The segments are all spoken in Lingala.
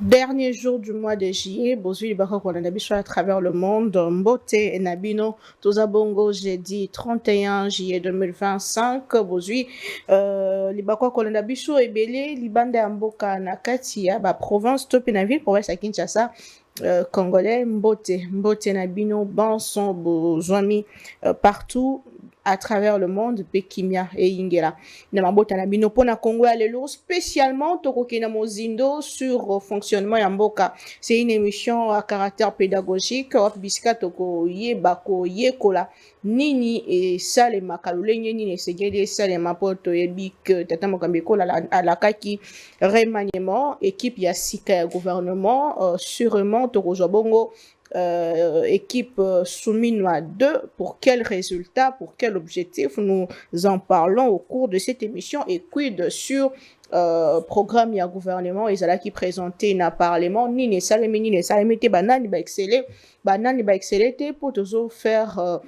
Dernier jour du mois de juillet, Bozui Libaka Kwanadabiso à travers le monde, Mbote et Nabino, Tozabongo, jeudi 31 juillet 2025, Bozui Libaka Kwanadabiso et Belé, Libanda Mboka Nakatia, province Topinaville, province à Kinshasa. Congolais, Mbote Nabino, Banson, Bozwami, partout à travers le monde, Pekimia et Ingela. Namabota Nabino pona Congo Alelo, spécialement Tokokina Mozindo sur fonctionnement Yamboka. C'est une émission à caractère pédagogique, Bisika Toko Yebako Yekola. Nini et Salema Kalulenye Nini Segede Salema Poto Ebik Tatamokambeko la Kaki remaniement équipe Yasika gouvernement sûrement Tokozobongo équipe Souminoa 2 pour quel résultat, pour quel objectif, nous en parlons au cours de cette émission et quid sur programme ya gouvernement qui présenté na parlement ni salemi te banani ba exceller pour toujours faire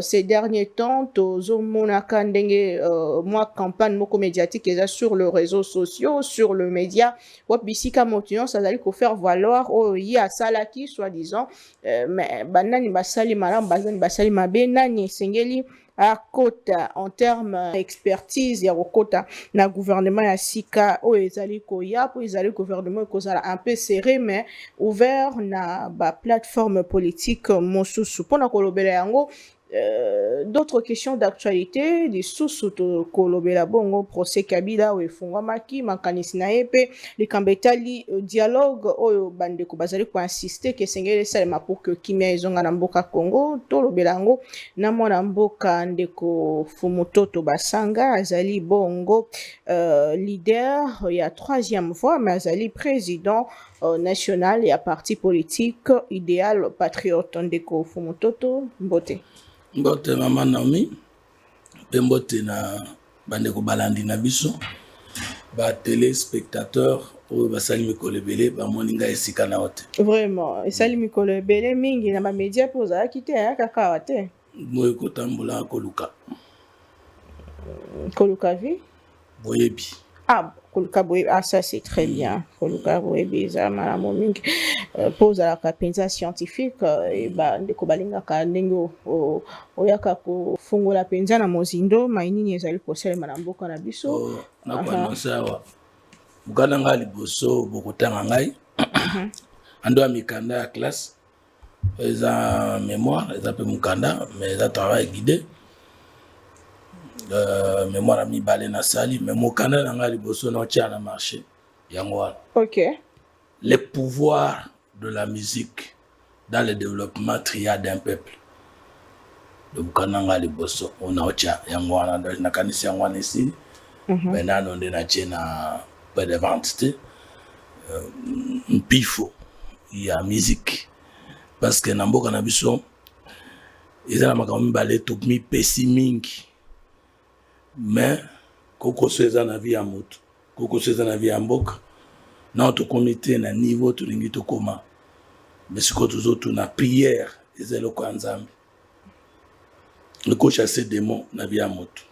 ces derniers temps tozo monaka ndenge moi campagne moko médiatique sur les réseaux sociaux sur le média wabisika motion ça allait faire valoir y a salaki soi-disant mais banani basali malam basali mabe nani sengeli à kota en termes expertise ya kota na gouvernement ya sika o ezali koya po ezali gouvernement kozala un peu serré mais ouvert na ba plateforme politique mosusu pona kolobela yango d'autres questions d'actualité des sous-sous kolobela bongo procès Kabila ou efungwamaki makanisi na epe les kambetali dialogue oyo bandeko bazali ko insister que sengele salema pour que kimia ezonga na mboka Congo tolobela yango na mwana mboka ndeko Fumutoto Basanga azali bongo leader il y a troisième fois mais azali président national et à parti politique idéal patriote ndeko Fumutoto Mbote Mama Naomi, Mbote na bandeko balandi na biso, ba téléspectateurs ou ba sali mikolo ebele ba moninga esika na ote. Vraiment, sali mikolo ebele mingi na ba média pour za kite kaka wate. Moyo kotambola koluka. Koluka vi? Boyebi. Ah, Koluka Boyebi, ah ça c'est très bien. Koluka Boyebi za malamo mingi. Pose à la capenza scientifique et ndeko balingaka ndenge oyaka ko fungola penza na mozindo mainini ezali koselema na mboka na biso na kwa sawa bukana ngali boso bokotanga ngai ando ya mikanda ya classe eza mémoire eza pe mukanda mais eza travail guidé mémoire a mi balé na sali mais mukanda na ngali boso na tia na marché yango. OK. Les pouvoirs de la musique dans le développement triade d'un peuple. Le Bukananga Liboso, on a ocha, yangwana, na kanisi yangwana ici, maintenant on est na pas de vente, pifo, il y a musique. Parce que Namboka Nabiso, ils ont makambi balé tout mi pessimingi. Mais, koko seza na vie à moto, koko seza na vie à mboka. Notre comité na niveau tulingi to koma mais ce que tous autres na prière ezelo kwa nzambe le ko chasser démon na bia moto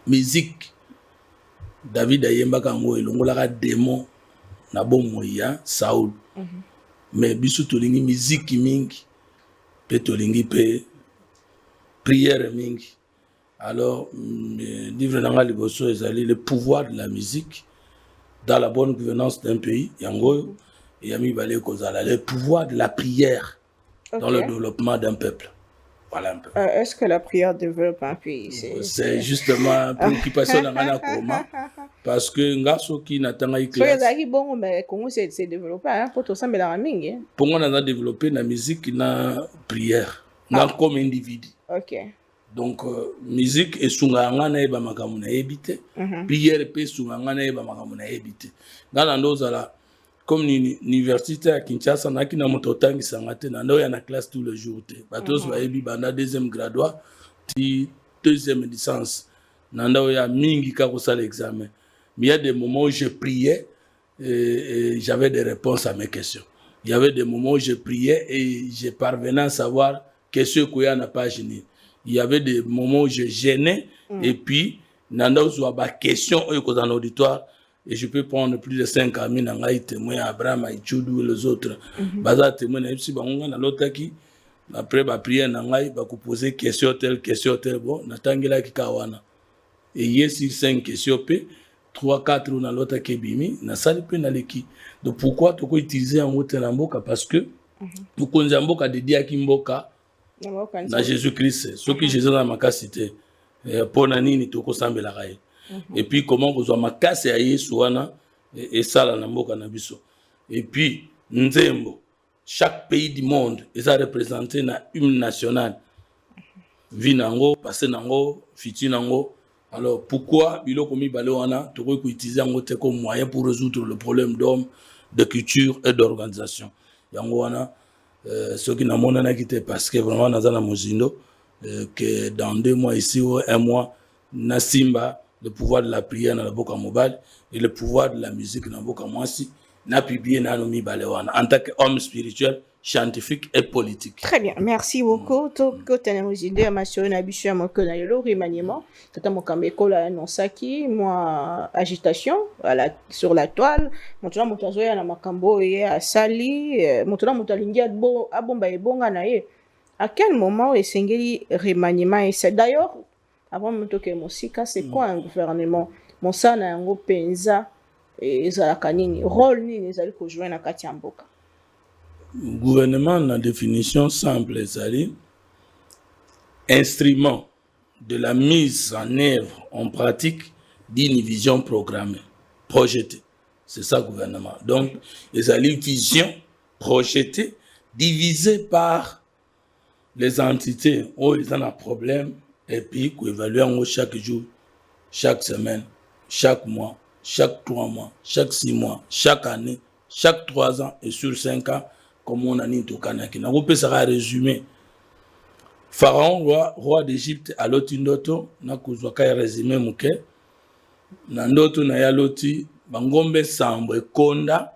musique David ayemba kango elongola démon na bomo ya Saul mais biso tulingi musique mingi pe tulingi pe prière mingi alors livre nanga liboso ezali le pouvoir de la musique dans la bonne gouvernance d'un pays, Yango, et Yami Balé Kozala, le pouvoir de la prière dans le développement d'un peuple. Voilà un peu. Est-ce que la prière développe un pays? C'est justement une préoccupation dans la coma. Parce que Ngaso qui n'attend pas classe. Bon, mais Congo s'est développé, hein, pour tout ça, mais la mingi. Pour moi, on a développé la musique, la prière, comme individu. OK. Donc musique et sunganga na eba makamu na ebité prière pe sunganga na eba makamu na ebité ngana ndozala comme université à Kinshasa na kina mototangi sangate na ndo ya na classe tous les jours te batos ba ebi banda deuxième graduat ti deuxième licence na ndo ya mingi ka ko sala examen mais il y a des moments où je priais et j'avais des réponses à mes questions. Il y avait des moments où je priais et je parvenais à savoir qu'est-ce que n'a pas gêné. Il y avait des moments où je gênais et puis, nanda ouzwa ba question dans l'auditoire et je peux prendre plus de 5 amis nangai témoins Abraham Ichudu et les autres. Baza témoins na ipsi bangonga na lotaki après ba prière nangai ba ko poser question telle bon natangela kikawana. Et yes sur 5 questions pe 3 4 na lota kebimi na sali pe na leki. Donc pourquoi tu peux utiliser en haute na mboka parce que tu konza mboka de dia ki mboka na Jésus-Christ ce que Jésus na makasité pour na nini to ko sambela kai. Et puis comment vous a makasi ya Yesu wana et sala na mboka na biso. Et puis nzembo chaque pays du monde est représenté na hymne national. Vinango, passé nango, fiti nango. Alors pourquoi biloko mibale wana to ko utiliser en haute comme moyen pour résoudre le problème d'homme, de culture et d'organisation. Yango wana ce qui n'a monana quitté parce que vraiment dans la mozindo que dans 2 mois ici ou 1 mois na simba le pouvoir de la prière dans la boka mobile et le pouvoir de la musique dans la boka mwasi na publié na no mibale wana en tant qu'homme spirituel, scientifique et politique. Très bien, merci beaucoup. Toko tanamuzinde masio na biso ya mokona yelo remaniement tata mokambe kola nonsaki moi agitation sur la toile motuna motazo ya na makambo ye asali motuna motalingi abomba ebonga na ye. À quel moment esengeli remaniement et c'est d'ailleurs avant motoke mosika c'est quoi un gouvernement mosana yango penza ezalaka nini rôle nini ezali ko jouer na kati ya mboka. Gouvernement, la définition simple, c'est instrument de la mise en œuvre en pratique d'une vision programmée, projetée. C'est ça, gouvernement. Donc, il y a une vision projetée, divisée par les entités où ils ont un problème, et puis qu'on évalue chaque jour, chaque semaine, chaque mois, chaque 3 mois, chaque 6 mois, chaque année, chaque 3 ans et sur 5 ans. Comme on a dit tout Kanaki. On peut se résumer. Pharaon, roi d'Égypte, à l'autindoto, na kuzwaka résumé muke. Nandoto na ya loti, bangombe sambo e konda,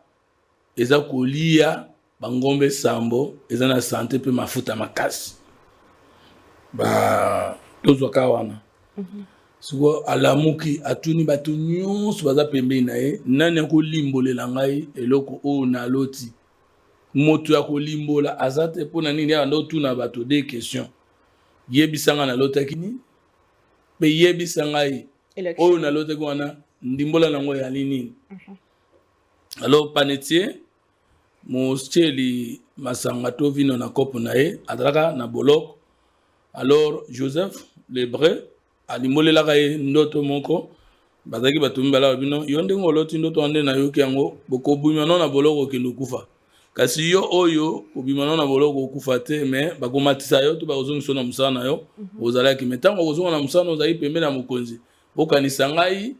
eza kolia, bangombe sambo, eza na santé pe mafuta makasi. Tozwaka wana. Siko alamuki atuni batu nyonso baza pembeni na ye, nani ko limbolela ngai eloko o na loti. Moto ya kolimbola azate pona nini ya ndo tuna bato des questions yebisanga na lotaki ni pe yebisanga yi oyo na lotaki wana ndimbola nango ya nini. Alors panetier moscheli masanga to vino na kopo na ye adraka na boloko. Alors Joseph l'hébreu alimbolela ka ye ndoto moko bazaki bato mbala bino yonde ngoloti ndoto ande na yoki yango boko bumya na boloko kendo kufa. Kasi yo oyo obimana na boloko okufa te mais bakomatisa yo to bazongiso na musana yo ozalaki metango ozonga na musana ozali pembe na mokonzi okanisa ngai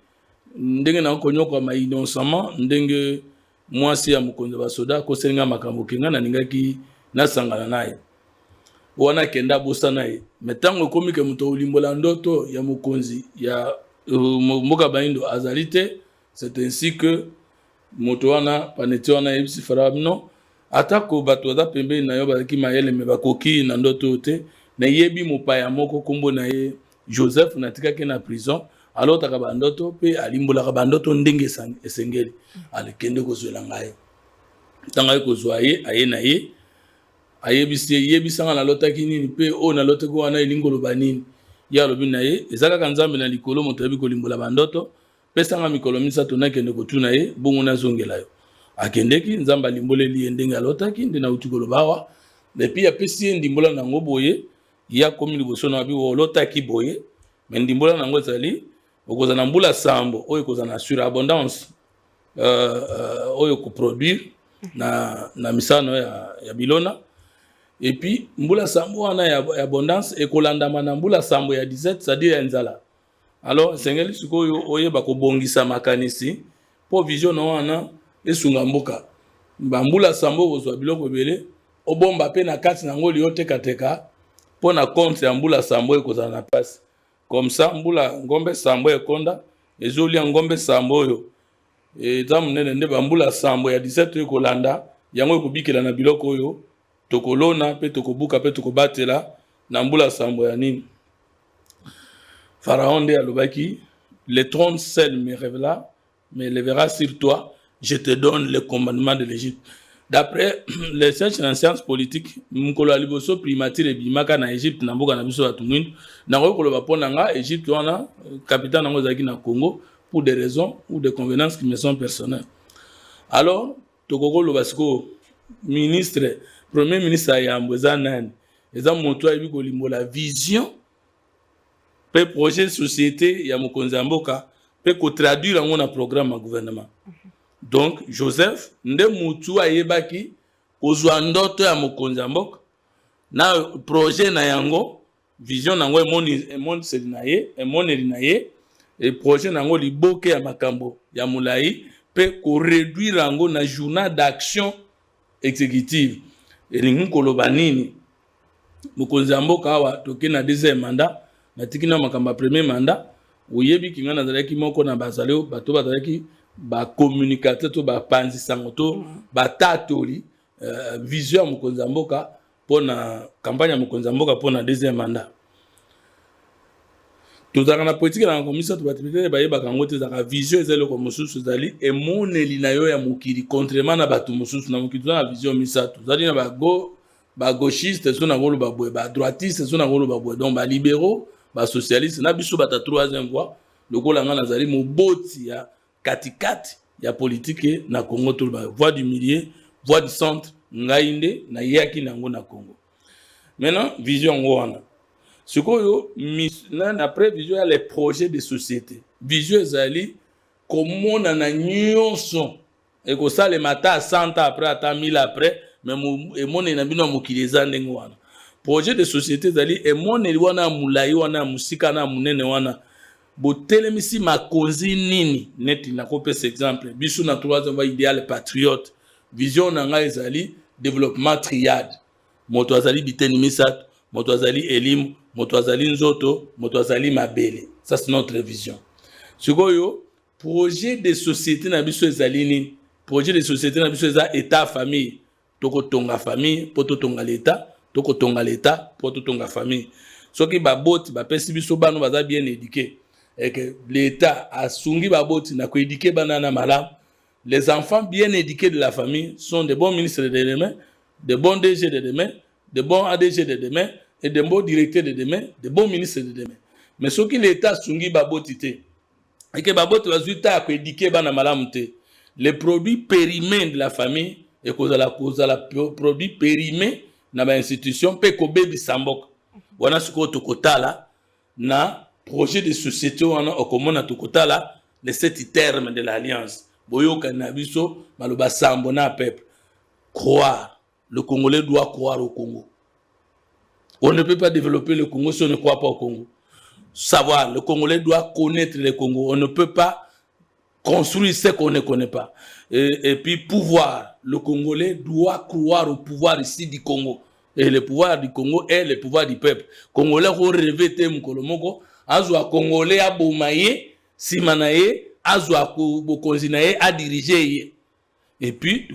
ndenge na konyoka ma innocemment ndenge mwasi ya mokonzi basoda ko senga makambo kinga na ningaki na sangana naye wana kenda bosa naye metango komike muto olimbola ndoto ya mokonzi ya mboka baindo azalite. C'est ainsi que moto wana paneti wana yebisi farabino atako bato za pembe na yo bazaki mayele me bakoki na ndoto te na yebi mopaya moko kombo na ye Joseph natikaki na prison alors taka bandoto pe alimbola ka bandoto ndenge esengeli alekende kozwela ngai tanga kozwa ye aye na ye ayebisanga na lotaki nini pe o na lotaki wana elingolo banini ya lobi na ye ezaka kanzambe na likolo moto yebi kolimbola bandoto pesanga mikolo misato nakende kotuna ye bongo na zongela yo akendeki nzamba limboleli endenge alotaki ndena utikolo bawa et puis apesi ndimbola nango boye ya komi liboso na bi olotaki boye mais ndimbola nango ezali okoza na mbula sambo oyo koza na surabondance oyo ko produire na misano ya bilona et puis mbula sambo wana ya abondance ekolandama na mbula sambo ya 17 c'est-à-dire ya nzala. Alors sengeli sikoyo oyeba ko bongisa makanisi po vision na wana esunga mboka mbula sambo ozwa biloko bele obomba pe na kati na ngoli yotekateka po na compte ya mbula sambo ekozala na passe comme ça mbula ngombe sambo ekonda ezolia ngombe sambo yo et za munene nde bambula sambo ya 17 kolanda yango ekobikela na biloko oyo tokolona pe tokobuka pe tokobatela na mbula sambo ya nini. Pharaon nde alobaki, le trône seul me révéla, mais le verra sur toi, je te donne le commandement de l'Égypte. D'après les chercheurs en sciences politiques, mukolo aliboso primatire bimaka na Égypte na mboka na biso batumwini na koloba pona nga Égypte wana capitale nango zaki na Congo pour des raisons ou des convenances qui me sont personnelles. Alors tokoko loba siko ministre premier ministre ya Mboza nani eza moto ayebi kolimbola vision pe projet société ya mokonzi ya mboka pe ko traduire yango na programme ya gouvernement. Donc Joseph nde mutu ayebaki kozwa ndoto ya mokonzi ya mboka na projet na yango vision nango emoni selinaye emoneli na ye et projet nango liboke ya makambo ya mulai pe ko réduire yango na journal d'action exécutive elingi koloba nini mokonzi ya mboka awa toke na deuxième mandat na tikina makambo premier mandat oyebi kinga nazalaki moko na bazaleo bato bazalaki ba communicateur to ba panzi sangoto ba tatoli vision ya mokonzi ya mboka pona campagne ya mokonzi ya mboka pona deuxième mandat. Tozaka na politique na komisa to batibete ba yeba kango te zaka vision ezelo ko mususu zali emoneli na yo ya mokili contrairement na bato mususu na mokili na vision misato zali na ba gauchiste so na ngolo ba boye ba droitiste so na ngolo ba boye donc ba libéraux ba socialiste na biso bata troisième voie lokola nga nazali moboti ya katikati ya politique na Congo to ba voie du milieu voie du centre ngainde na yaki nango na Congo. Maintenant vision wana sikoyo après vision ya les projets de société vision ezali komona na nyonso et ko ça le matin 100 ans après ata 1000 après mais emone na bino mokili eza ndenge wana projet de société ezali emone wana mulai wana musika na munene wana botelemisi makonzi nini neti na kopesa exemple biso na troisième voie idéal patriote vision na nga ezali développement triade moto azali biteni misat moto azali elimu moto azali nzoto moto azali mabele. Ça c'est notre vision. Sikoyo projet de société na biso ezali ni projet de société na biso eza état famille toko tonga famille poto tonga l'état toko tonga l'état poto tonga famille soki baboti bapesi biso bano baza bien éduqués et que l'état asungi baboti na ko éduquer banana malamu. Les enfants bien éduqués de la famille sont de bons ministres de demain, de bons DG de demain, de bons ADG de demain et de bons directeurs de demain, de bons ministres de demain. Mais ce qui l'État sungi baboti te et que baboti bazwita a éduquer bana malamu te, les produits périmés de la famille et cause à la produits périmés na ba institution pe ko bebi sambok wana siko tokotala na projet de société wana okomona tokotala les 7 termes de l'alliance boyoka na biso maloba sambo na peuple croire. Le Congolais doit croire au Congo. On ne peut pas développer le Congo si on ne croit pas au Congo. Savoir, le Congolais doit connaître le Congo. On ne peut pas construire ce qu'on ne connaît pas. Et puis pouvoir, le Congolais doit croire au pouvoir ici du Congo. Et le pouvoir du Congo est le pouvoir du peuple. Congolais ont rêvé te mukolomoko, azwa Congolais a bomaye, simanaye, azwa bokonzinaye a diriger. Et puis,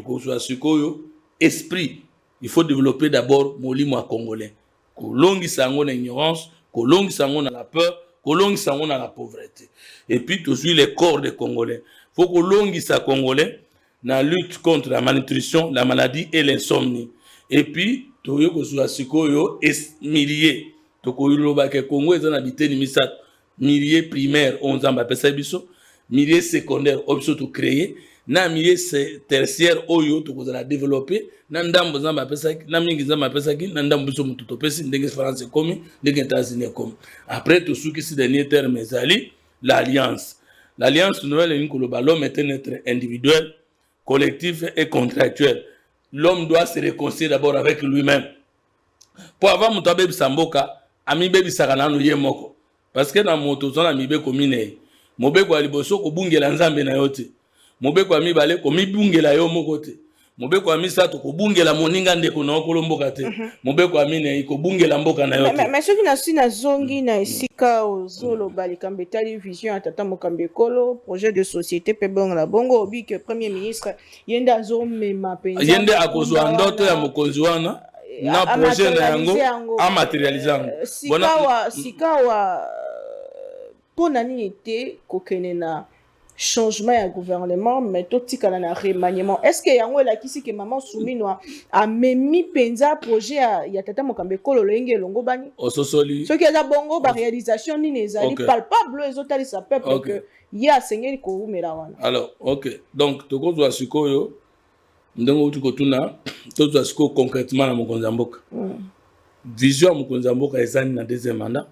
esprit, il faut développer d'abord molimo congolais. Kolongi sango na ignorance, kolongi sango na la peur, kolongi sango na la pauvreté. Et puis tout suit les corps des Congolais. Faut kolongi sa congolais na lutte contre la malnutrition, la maladie et l'insomnie. Et puis toyo kozwa sikoyo milliers. Tokoyo ba ke Congo ezana biteni misat milliers primaires 11 ans ba pesa biso, milliers secondaires option to créer. Na milieu tertiaire oyo tokozala développer na ndambo zamba pesa na mingi zamba pesa ki na ndambo biso mututo pesi ndenge France komi ndenge États-Unis komi. Après tout ce qui se dernier terme ezali l'alliance nouvelle ni koloba l'homme est un être individuel, collectif et contractuel. L'homme doit se réconcilier d'abord avec lui-même. Pour avoir mutabe bisamboka ami bebi sakana no yemoko parce que na moto zona mibe komine mobe kwa liboso ko bungela nzambe na yote. Mobe kwa mibale ko mibungela yo moko te. mobeko ya misato kobungela moninga ndeko na okolomboka te mobeko ya mine kobungela mboka na yo te mais soki nasi nazongi na esika ozoloba likambo etali vision ya tata mokambi ekolo projet de société mpe bongo na bongo obi ke premier ministre ye nde azomema mpenza ye nde akozwa ndoto ya mokonzi wana na projet na yango amaterialize yango sikawa mpo na nini te kokende na changement ya gouvernement mais totikala na remaniement est-ce que yango elakisi ke mama Soumino amemi mpenza projet ya tata mokambi ekolo loyenge elongo bani ososoli soki eza bongo baréalisation nini ezali palpable ezotalisa peuple que ye asengeli koumela wana alors ok donc tokozwa sikoyo ndenge outi kotuna tozwa sikoyo concrètement na mokonzi ya mboka vision ya mokonzi ya mboka ezani na deuxième mandat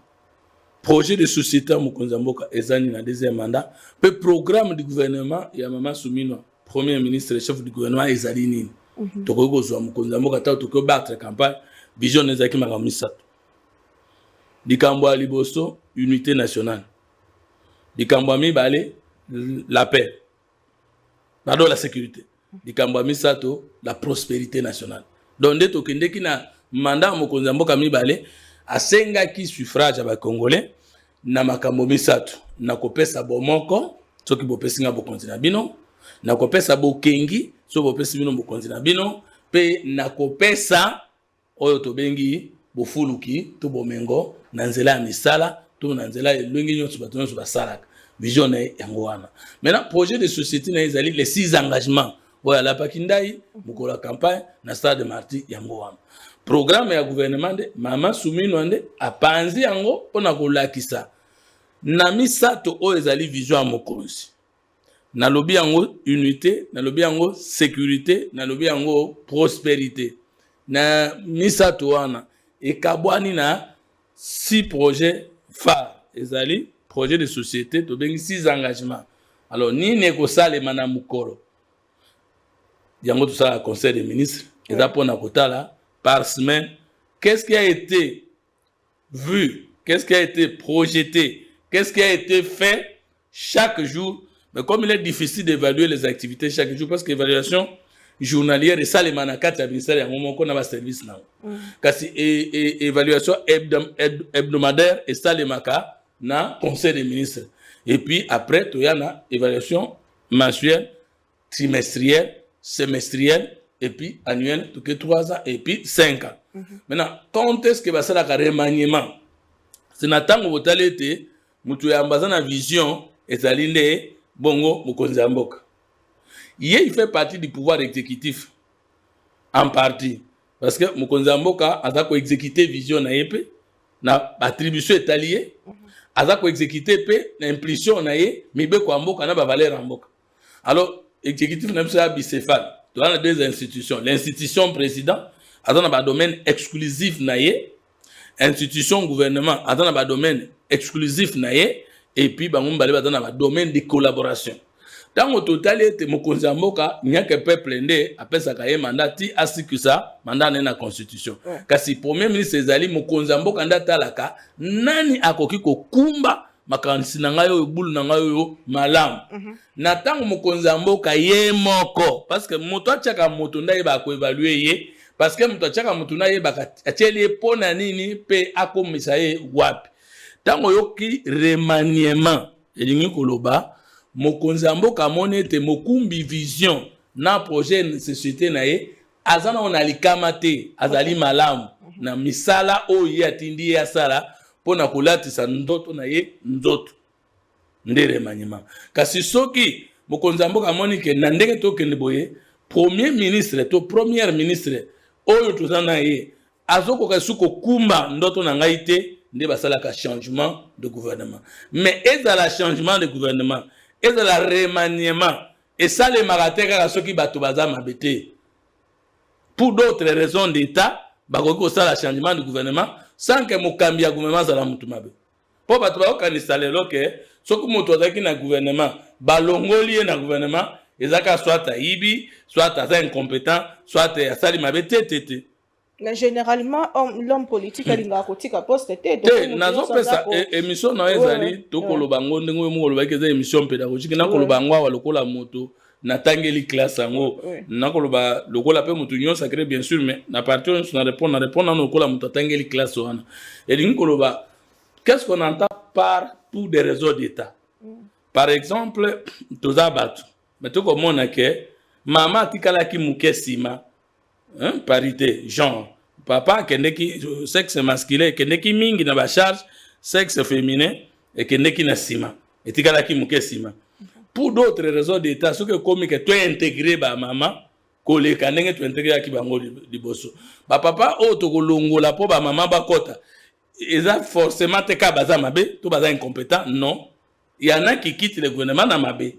projet de société mokonzi mboka ezani na deuxième mandat pe programme du gouvernement ya mama Soumino premier ministre chef du gouvernement ezali nini tokoki kozwa mokonzi mboka ta tokoki battre campagne vision ezaki makambo misato likambo ya liboso unité nationale likambo ya mibale la paix pardon la sécurité likambo ya misato la prospérité nationale donc nde tokendeki na mandat mokonzi mboka mibale asengaki suffrage ya bakongolais na makambo misato na kopesa bomoko soki bopesi nga bokonzi na bino na kopesa bokengi so bopesi bino bokonzi na bino pe na kopesa oyo tobengi bofuluki to bomengo na nzela ya misala to na nzela elongi nyonso bato nyonso basalaka vision na yango wana maintenant projet de société na ezali les 6 engagements oyo alapaki ndai mokolo ya campagne na stade de martyr yango wana programme ya gouvernement de mama Soumino nde apanzi yango pona kolakisa na misato oyo ezali vision ya mokonzi na lobi yango unité na lobi yango sécurité na lobi yango prospérité na misato wana ekabwani na 6 projets phares ezali projet de société to bengi 6 engagements alors nini ekosalema na mokolo yango tout ça la conseil des ministres eza pona kotala par semaine, qu'est-ce qui a été vu, qu'est-ce qui a été projeté, qu'est-ce qui a été fait chaque jour. Mais comme il est difficile d'évaluer les activités chaque jour, parce que l'évaluation journalière et ça, les manakats, il y a un moment qu'on a un service là. Parce que l'évaluation hebdomadaire et ça, les makas, na conseil des ministres. Et puis après, il y a une évaluation mensuelle, trimestrielle, semestrielle, et puis annuel, tout que 3 ans, et puis 5 ans. Maintenant, quand est-ce que va ça le remaniement? C'est Nathan Wotalete, Moutou Yambazana vision, et Zaline, Bongo, Mokonzi Mboka. Il fait partie du pouvoir exécutif, en partie. Parce que Mokonzi Mboka a exécuté vision na yepe, na attribution étaliée, a exécuté pe, na impulsion na ye, Mibeko Mboka na ba valeur Mboka. Alors, exécutif n'a pas bicéphale. Dans les 2 institutions, l'institution président a dans un domaine exclusif naie, institution gouvernement a dans un domaine exclusif naie, et puis dans un domaine de collaboration. Dans le total, mokonzi mboka nyaka peuple ndé apesa kaye mandat ti asiku ça mandat na la constitution. Kasi premier ministre ezali mokonzi mboka ndata laka nani akoki kokumba makanisi na ngai oyo bulu na ngai oyo malamu na tango mokonzi mboka ye moko parce que moto achaka moto ndaye ba ko évaluer ye parce que moto achaka moto ndaye ba acheli pona nini pe akomisa ye wapi tango yoki remaniement elingi koloba mokonzi mboka monete mokumbi vision na projet de société na ye azana ona likamate azali malamu na misala oyo atindi ya sala pona kolatisa ndoto na ye ndoto ndere manyima kasi soki mokonzi mboka monike na ndenge tokende boye premier ministre to première ministre oyo tozana ye azokoka suko kumba ndoto na ngai te nde basalaka changement de gouvernement mais ezala changement de gouvernement ezala remaniement esale marate kaka soki bato baza mabete pour d'autres raisons d'état bakoki kosala changement de gouvernement sans que mokambi ya gouvernement zala mutu mabe po bato bakokanisa lelo ke soki moto azalaki na gouvernement balongoli ye na gouvernement ezaka soit ayibi soit aza incompétent soit asali mabe te mais généralement l'homme politique alingaka kotika poste te nazopesa émission na ezali tokoloba ngo ndenge mo kolobaki eza émission pédagogique na koloba ngo awa lokola moto natangeli classe yango nakoloba lokola pe mutu nyonso sacré bien sûr mais na partir nyonso na répondre na lokola mutu atangeli classe wana elingi koloba qu'est-ce qu'on entend par pour des réseaux d'état par exemple toza bato mais tokomona ke mama atikalaki muke nsima parité genre papa akendeki sexe masculin ekendeki mingi na bacharge sexe féminin ekendeki na nsima etikalaki muke nsima pour d'autres raisons d'état ce que comme que tu intégré ba maman koleka ndenge tu intégré ki bango liboso ba papa o to kolongola po ba maman ba kota eza forcément te ka baza mabe to baza incompétent non il y en a qui quittent le gouvernement na mabe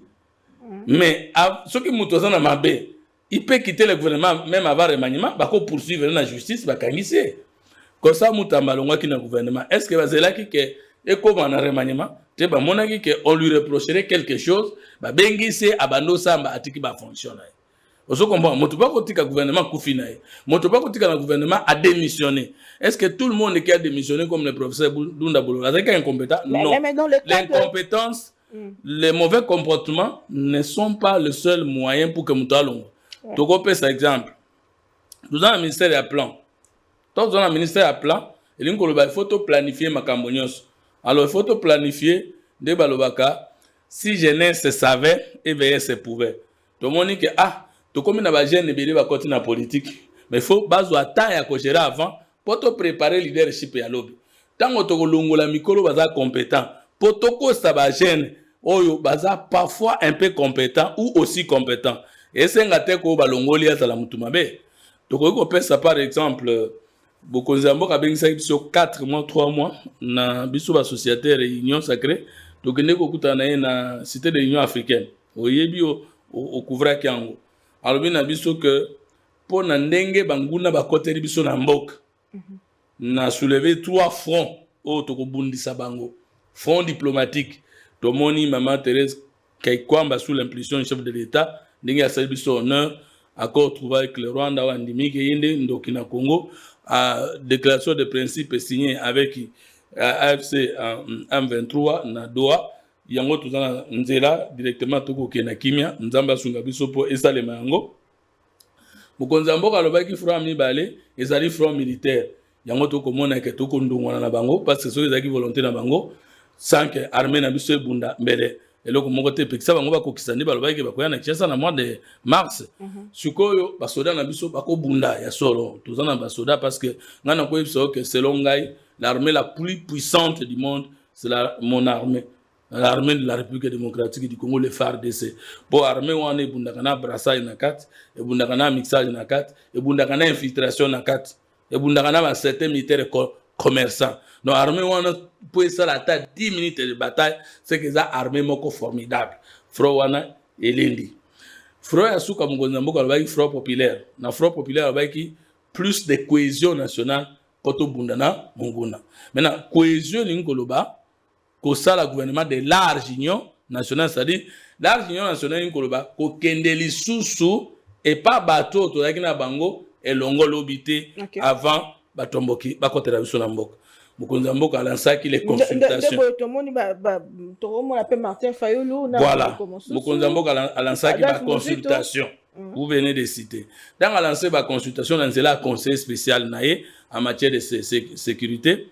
mais ce que mutoza na mabe il peut quitter le gouvernement même avant remaniement ba ko poursuivre na justice ba kangisi comme ça mutamba longwa ki na gouvernement est-ce que bazela ki ke et comment na remaniement te ba monaki que on lui reprocherait quelque chose ba bengise abando samba atiki ba fonctionner oso comprend moto ba kotika gouvernement kufina moto ba kotika na gouvernement a démissionné est-ce que tout le monde qui a démissionné comme le professeur Dunda Bolo est incompétent non l'incompétence les mauvais comportements ne sont pas le seul moyen pour que moto alongo to ko par exemple nous avons un ministère à plan donc dans un ministère à plan il faut planifier makambo nyonso. Alors, il faut te planifier de balobaka. Si jeunesse savait, et veillait se pouvait. Tout le monde dit que, tu comme une jeune et va continuer la politique. Mais il faut baser temps à gérer avant pour te préparer le leadership à l'objet. Tant que tu as la micro, tu es compétent. Pour te costa ba jeune, oyo baza parfois un peu compétent ou aussi compétent. Et c'est un gâteau ko balongoli à la mutumabe. Tu peux ça par exemple. Beaucoup d'ambos ont été sur 4 mois, 3 mois, na biso ba société réunion sacrée, donc ne ko kutana na cité de l'Union africaine. Oyebi o couvra kiango. Alors bina biso que pour na ndenge banguna ba côté biso na mboka. Na soulevé 3 fronts au toko bundisa bango. Front diplomatique. Tomoni maman Thérèse Kaikwamba sous l'impulsion du chef de l'État, ndenge a salué biso honneur, accord trouvé avec le Rwanda wandimi ke yende ndokina Congo. Déclaration de principe signée avec AFC M23 na Doha yango tuzana nzela directement toko kena kimia nzamba sunga biso po esalema yango mokonza mboka lobaki front mibale ezali front militaire yango toko mona ke toko ndungwana na bango parce que so ezaki volonté na bango sans que armée na biso ebunda mbele eloko moko te pekisa bango bakokisani balobaki bakoya na Kinshasa na mois de mars sikoyo basoda na biso bakobunda ya solo tozana basoda parce que ngana ko yebso que selon ngai l'armée la plus puissante du monde c'est mon armée l'armée de la République démocratique du Congo le FARDC pour armée wana ebunda kana brassage na kat ebunda kana mixage na kat ebunda kana infiltration na kat ebunda kana ba certain militaire commerçant. Donc l'armée wana pour ça la tête 10 minutes de bataille c'est que ça armée moko formidable. Fro wana elendi. Fro ya suka mgonza mboka lobaki fro populaire. Na fro populaire lobaki plus de cohésion nationale poto bundana monguna. Maintenant cohésion ngoloba ko ça la gouvernement de large union nationale c'est-à-dire large union nationale ngoloba ko kendeli susu et pas bateau to yakina bango elongo lobité avant batomboki bakotela biso na mboka mokonza mboka alansaki les consultations voilà mokonza mboka alansaki ba consultation vous venez de citer dans lancer ba consultation dans la conseil spécial naé en matière de sécurité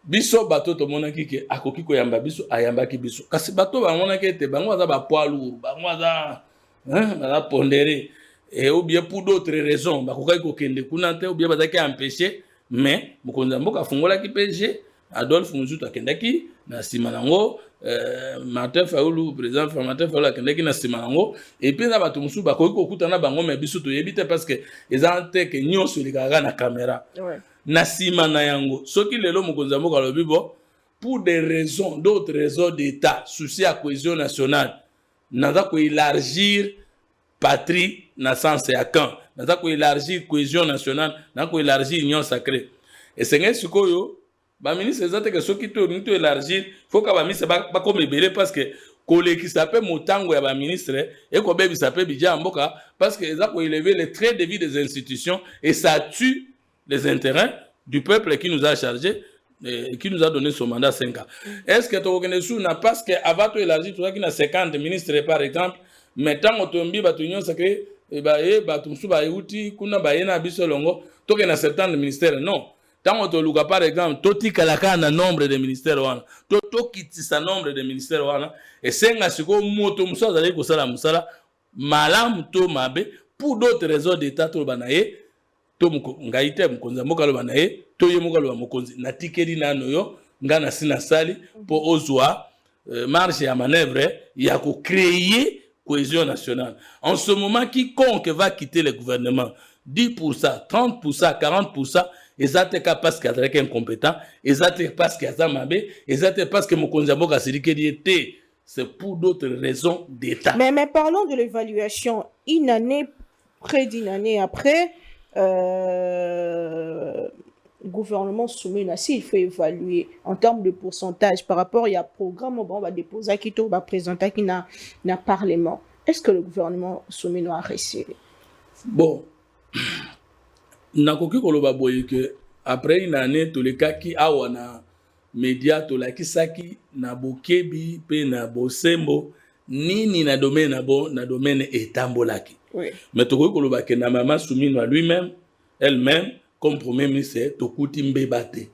biso bato to monaki ke akoki ko yamba biso ayambaki biso kasi bato ba monaki te bango za ba poids lourd bango za la pondérer et ou bien pour d'autres raisons bakokai ko kende kuna te ou bien bazaki empêcher mais mokonza mboka fungola ki PG Adolphe Muzutu akendaki na simanango Martin Fayulu président Martin Fayulu akendaki na simanango et puis na bato musu bakoki ko kutana bango mais biso to yebite parce que ezante ke nyonso likaga na caméra na simana yango soki lelo mokonza mboka lobibo pour des raisons d'autres raisons d'état souci à cohésion nationale naza ko élargir patrie na sens ya camp naza ko élargir cohésion nationale na ko élargir union sacrée et c'est ngé sikoyo ba ministre ezate que soki to nito élargir faut ka ba ministre ba comme belé parce que koleki sape motango ya ba ministre et ko bebi sape bidja mboka parce que eza ko élever les traits de vie des institutions et ça tue les intérêts du peuple qui nous a chargé et qui nous a donné son mandat 5 ans. Est-ce que tu as parce que avant de élargir, tu as 50 ministres par exemple mais tant otombi bato nyonso ke bato musu bayuti kuna bayena biso longo toke na certains ministères non tant toluka par exemple totikala kaka na nombre de ministères wana tokitisa nombre de ministères wana esenga sikoyo moto mosu azali kosala mosala malamu to mabe pour d'autres raisons d'état toloba na ye to ngai te mokonzi ya mboka aloba na ye to ye moko aloba mokonzi natikeli nano yo nga na si nasali mpo ozwa marge ya manœuvre ya créer cohésion nationale. En ce moment, quiconque va quitter le gouvernement, 10%, 30%, 40%, ezateka parce qu'il y a incompétent, ezateka parce qu'il y a mabé, ezateka parce que mokonzi mboka sirikeli était. C'est pour d'autres raisons d'État. Mais parlons de l'évaluation. Une année, près d'une année après, gouvernement soumis ainsi, il faut évaluer en termes de pourcentage par rapport il y a programme on va déposer qui va présenter qui n'a parlement. Est-ce que le gouvernement soumis a réussi? Bon, nakoki koloba boye que après une année tous les cas qui a wana média to la kisaki na bokebi pe na bosembo nini na domaine na domaine etambolaki. Oui. Mais tokoki koloba que na maman soumis lui-même elle-même comme premier ministre tokuti mbeba te.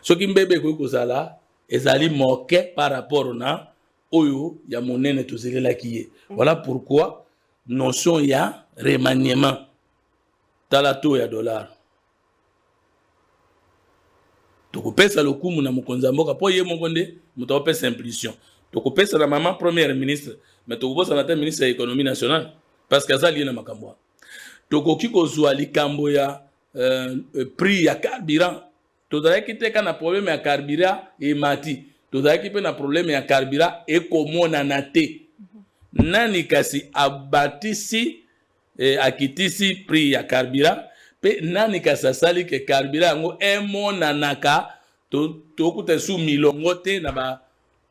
Soki mbebe ko kozala ezali moqué par rapport na oyo ya monene tozelela kiye. Voilà pourquoi notion ya remaniement talato ya dollar. Tokopesa lokumu na mokonzi mboka po ye mokonde mutopesa impulsion. Tokopesa la maman première ministre mais tokoposa na te ministre ya économie nationale parce que azali na makambo. Tokoki kozwa likambo ya prix ya carburant tozalaki te kana problème ya carburant emati tozalaki pe na problème ya carburant ekomonana te nani kasi abatisi akitisi prix ya carburant pe nani kasi asali ke carburant yango emonanaka tokuta su milongo te na ba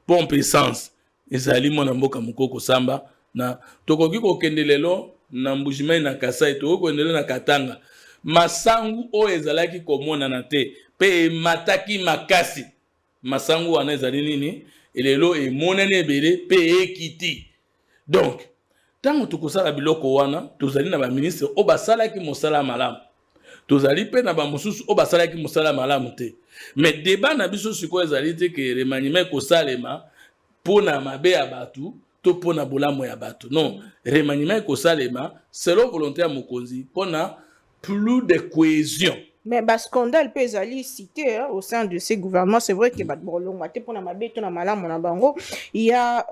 pompe essence ezali mona mboka mokoko samba na tokoki kokende lelo na Mbujimai na Kasai tokoki kokende na Katanga masangu o ezalaki komonana te pe mataki makasi masangu wana ezali nini elelo emonane ebele pe ekiti donc tango tokosala biloko wana tozali na ba ministre o basalaki mosala malamu tozali pe na ba mosusu o basalaki mosala malamu te mais débat na biso siko ezali te ke remaniement kosalema pona mabe ya batu to pona bolamo ya batu non remaniement kosalema selon volonté ya mokonzi pona plus de cohésion. Mais scandale peut aller cité au sein de ces gouvernements. C'est vrai que il y a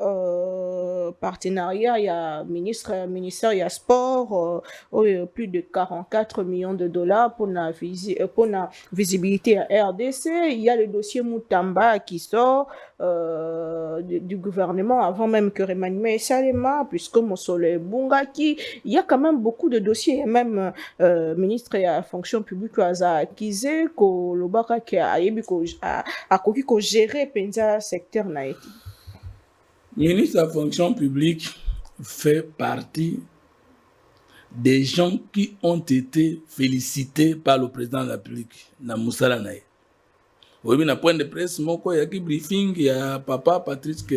partenariat, il y a ministère, il y a sport, plus de 44 millions de dollars pour la visibilité à RDC. Il y a le dossier Moutamba qui sort du gouvernement avant même que Remaniement Salema, puisque Mosole Bungaki. Il y a quand même beaucoup de dossiers, et même ministre de la fonction publique akizé ko lobaka ki ayebi ko akoki ko gérer penza secteur na eti. Ministre de la fonction publique fait partie des gens qui ont été félicités par le président de la République na musala na ye. Oui, na point de presse moko ya ki briefing ya papa Patrick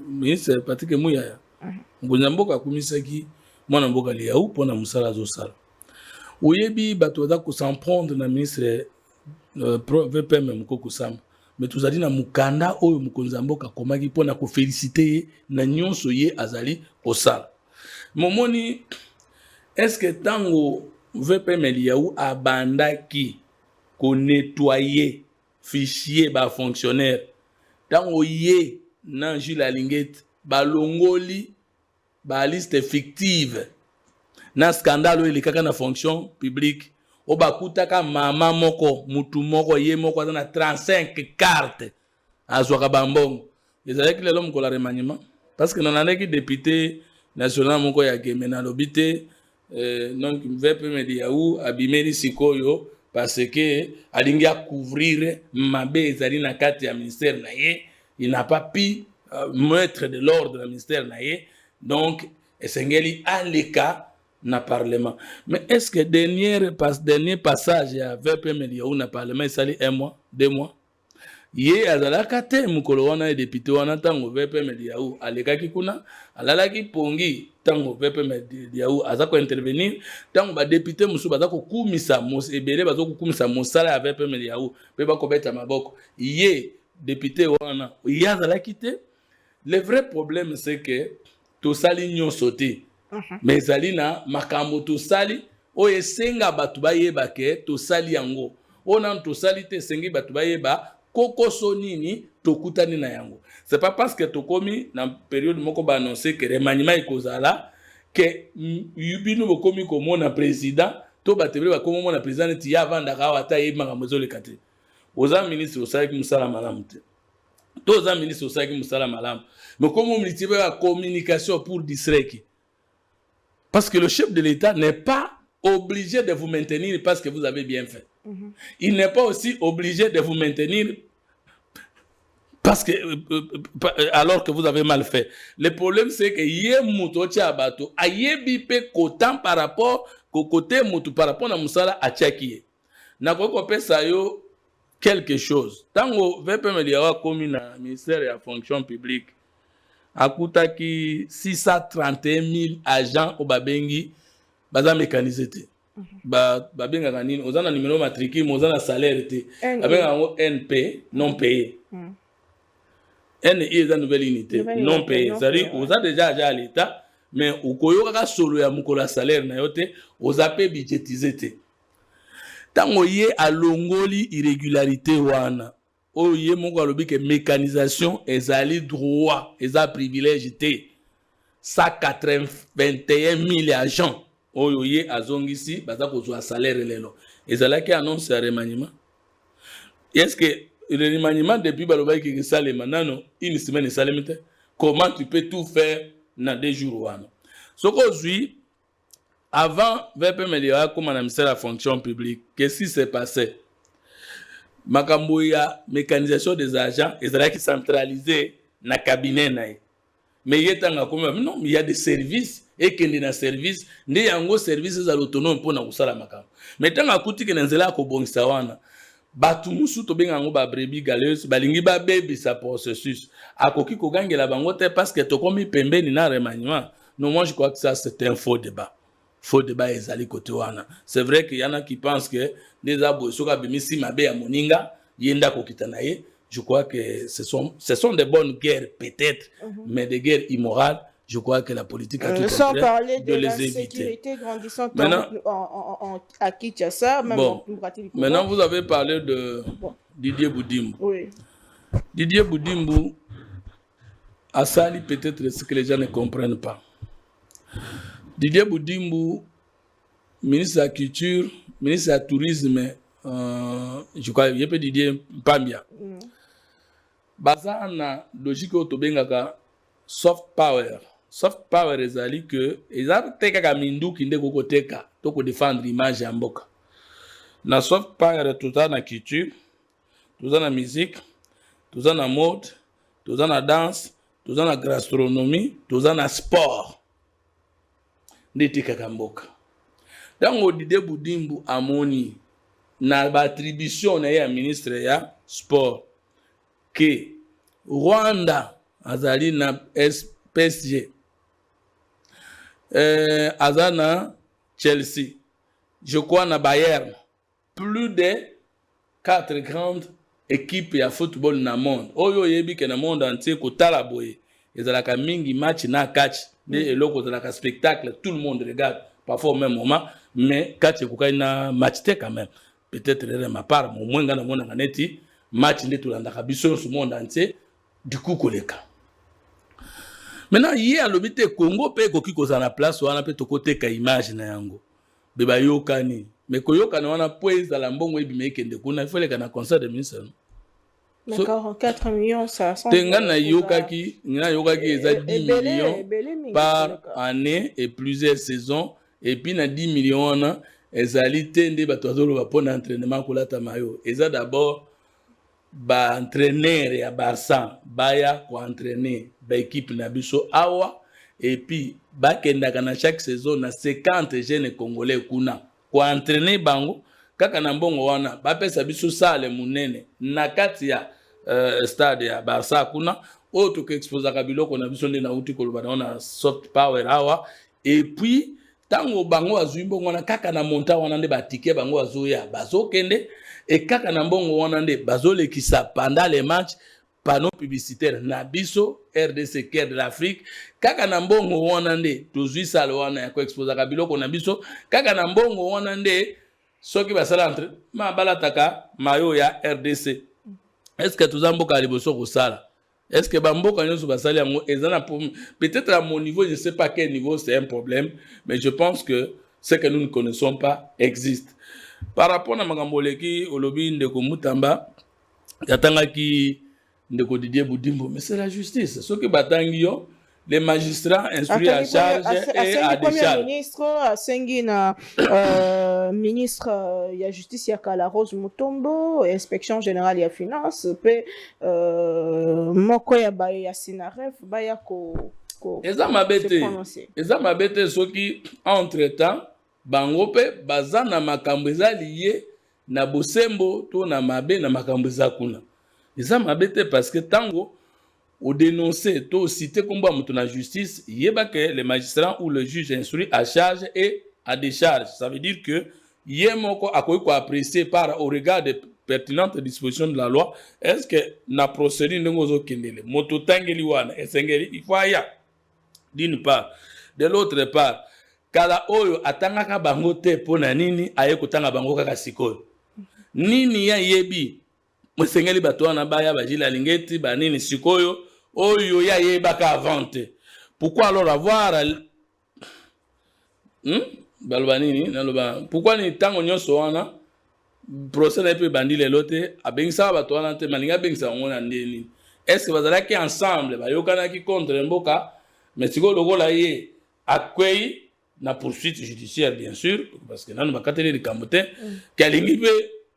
ministre Patrick Muyaya. Ngonamboka kumisaki mwana mboka liya u pona musala zo sala. Oyebi bato da ko s'en prendre na ministre VPM mukoko samba mais tuzali na mukanda oyo mukonzi mboka komaki pona ko féliciter na nyonso ye azali kosala momoni est-ce que tango VPM liaou abandaki ko nettoyer fichier ba fonctionnaire tango ye na Jules Alingete balongoli ba liste fictive na scandale il kaka na fonction publique obakutaka mama moko mutu moko ye moko na 35 cartes azwaka bambongo ezalaki lelo mokola remaniement parce que nananaki député national moko ya Gemena lobité donc VPM Liaou abimeli sikoyo parce que alingi couvrir mabe ezali na kati ya ministère na ye il n'a pas pu mettre de l'ordre dans ministère na ye donc esengeli aleka na parlement. Mais est-ce que dernier passage à VPM Liaou na parlement, il s'allait 1 mois, 2 mois? ye azalaka te mukolo wana député wana tango VPM Diaou alekaki kuna alalaki pongi tango VPM Diaou aza ko intervenir tango ba député musu baza ko kumisa ebele baza ko kumisa mosala ya VPM Diaou pe ba ko beta maboko ye député wana ye azalaki te. Le vrai problème c'est que to sali nyo sauté mais zalina makambo to sali o esenga batu bayeba ke to sali yango ona to sali te sengi batu bayeba kokoso nini tokutani na yango. C'est pas parce que tokomi na période moko ba annoncer que remaniement ikozala que yubinu bokomi komona président to batebele bakomi mona président ti yavanda kawa ta yema kamozole kate. Oza ministre osaki musala malamu te. Toza ministre osaki musala malamu. Mais comment multiplier la communication pour distraire? Parce que le chef de l'État n'est pas obligé de vous maintenir parce que vous avez bien fait. Il n'est pas aussi obligé de vous maintenir parce que, alors que vous avez mal fait. Le problème, c'est que yé mouto tchabato, aye bipe kotan par rapport au côté moutou par rapport à Moussala à Tchakiye. Na koko pesa yo quelque chose. Tango VPM Diawa commis na ministère de la fonction publique, akutaki 631 000 agents au babengi, baza mécanisé te. Babenga kanini, ozana numéro matricule, ozana salaire te. Babenga ngo NP, non payé. NI est une nouvelle unité, non payée. C'est-à-dire, vous avez déjà à l'État, mais vous avez solo ya mukola salaire na yote, vous avez budgétisé. Tant que vous a longoli irrégularité wana, vous avez que mécanisation ezali droit, ezali privilège té. 181 000 agents, vous avez a zongisi, baza kozwa salaire lelo. Ezala ki annonce ya remaniement. Est-ce que le remaniement depuis Baloba qui est maintenant une semaine salemite, comment tu peux tout faire dans 2 jours? Ce qu'aujourd'hui, avant VPM Diawa comme on a mis la fonction publique, qu'est-ce qui s'est passé? Makamboya mécanisation des agents, ils ont centralisé dans le cabinet. Mais il y a des services et qu'il y a des services, il y a des services autonomes pour nous faire la makam. Mais tant que tu es là, batu musu to benga ngo ba brebi galeuse balingi ba bebe sa processus akoki ko gangela bango te parce que to komi pembeni na remaniement. Non, moi je crois que ça c'est un faux débat ezali côté wana. C'est vrai qu'il y en a qui pensent que des abo soka bimisi mabe ya moninga yenda ko kitana ye. Je crois que ce sont des bonnes guerres peut-être, mais des guerres immorales. Je crois que la politique a tout sans parler de les éviter. Sécurité grandissante à Kinshasa, même en pratique. Maintenant, vous avez parlé de Didier Boudimbu. Oui. Didier Boudimbu a sali peut-être ce que les gens ne comprennent pas. Didier Boudimbu, ministre de la Culture, ministre de la Tourisme, je crois, il y a Didier Pambia. Bazana, logique autobengaka, soft power. Soft power ezali que ezali teka ka mindu kinde koko teka to ko défendre image ya mboka. Na soft power tout na culture, tout na musique, tout na mode, tout na danse, tout na gastronomie, tout na sport. Ndeteka ka mboka. Dango Didier Boudimbu amoni na ba attribution na ya ministre ya sport que Rwanda azali na PSG, Azana Chelsea, je crois na Bayern, plus de 4 grandes équipes de football na monde. Oyo yebi ke na monde entier ko tala boye. Ezalaka mingi match na catch, de eloko ezalaka spectacle, tout le monde regarde, parfois au même moment, mais catch ko na match te quand même. Peut-être de ma part, mon moins na mona neti match nde to landaka biso sur monde entier, du coup koleka. Maintenant, hier, à l'obité Congo, pe koki koza na place, wana pe tokote ka image na yango. Beba yokani. Mais koyoka na wana poise à la mbongo ebi mekende kuna, il faut le kana concert de ministre. Mais 44 millions, ça sent. Tenga na yokaki eza 10 millions par année et plusieurs saisons. Et puis na 10 millions wana, ezali tende bato azolo ba pona entraînement kolata mayo. Eza d'abord ba entraîneur ya Barça baya ko entraîner ba équipe na biso awa et puis ba kendaka na chaque saison na 50 jeunes congolais kuna ko entraîner bango kaka na mbongo wana ba pesa biso sale munene na kati ya stade ya Barça kuna autre que exposa biloko na biso nde na uti koloba na soft power awa et puis tango bango azwi mbongo wana kaka na monta wana nde batike bango azoya bazokende et kaka na mbongo wana nde bazolekisa pendant les matchs panneau publicitaire na biso RDC Cœur de l'Afrique kaka na mbongo wana nde tozwi sale wana ya ko exposa biloko na biso kaka na mbongo wana nde soki basala entre ma balataka mayo ya RDC. Est-ce que toza mboka liboso kosala? Est-ce que bamboka nyonso basali yango ezana peut-être à mon niveau, je ne sais pas quel niveau c'est un problème, mais je pense que ce que nous ne connaissons pas existe. Par rapport à Magamboleki, Olobi Ndeko Mutamba, Yatangaki Ndeko Didier Boudimbo, mais c'est la justice. Ce que Batangio, les magistrats instruits à charge et à décharge. Ministre, Sengina, ministre de la justice, Yakala Rose Mutombo, inspection générale de finance, pe Mokoya Baya Sinaref, Baya ko. Eza mabete soki entre-temps bangope bazana makambo eza lié na bosembo to na mabe na makambo eza kuna. Eza mabete parce que tango au dénoncer, to citer comme la justice, il y a que les magistrats ou le juge instruit à charge et à décharge. Ça veut dire que il y a apprécier par au regard des pertinentes dispositions de la loi, est-ce que la procédure ne ngozo kendele moto tangeli wana esengeli il faut aya d'une part. De l'autre part, kala oyo atangaka bango te pona nini aye kotanga bango kaka sikoyo. Nini ya yebi Msengeli batoana baya bajila lingeti banini sikoyo oyo ya yebaka avante. Pourquoi alors avoir balbanini naloba pourquoi ni tango nyonso wana procès na pe bandile lote abengisa batoana te malinga bengisa ngona ndeni. Est-ce que bazalaki ensemble bayokana ki contre mboka mais siko lokola ye akwei na poursuite judiciaire bien sûr parce que nanu bakateli likambote kalingi pe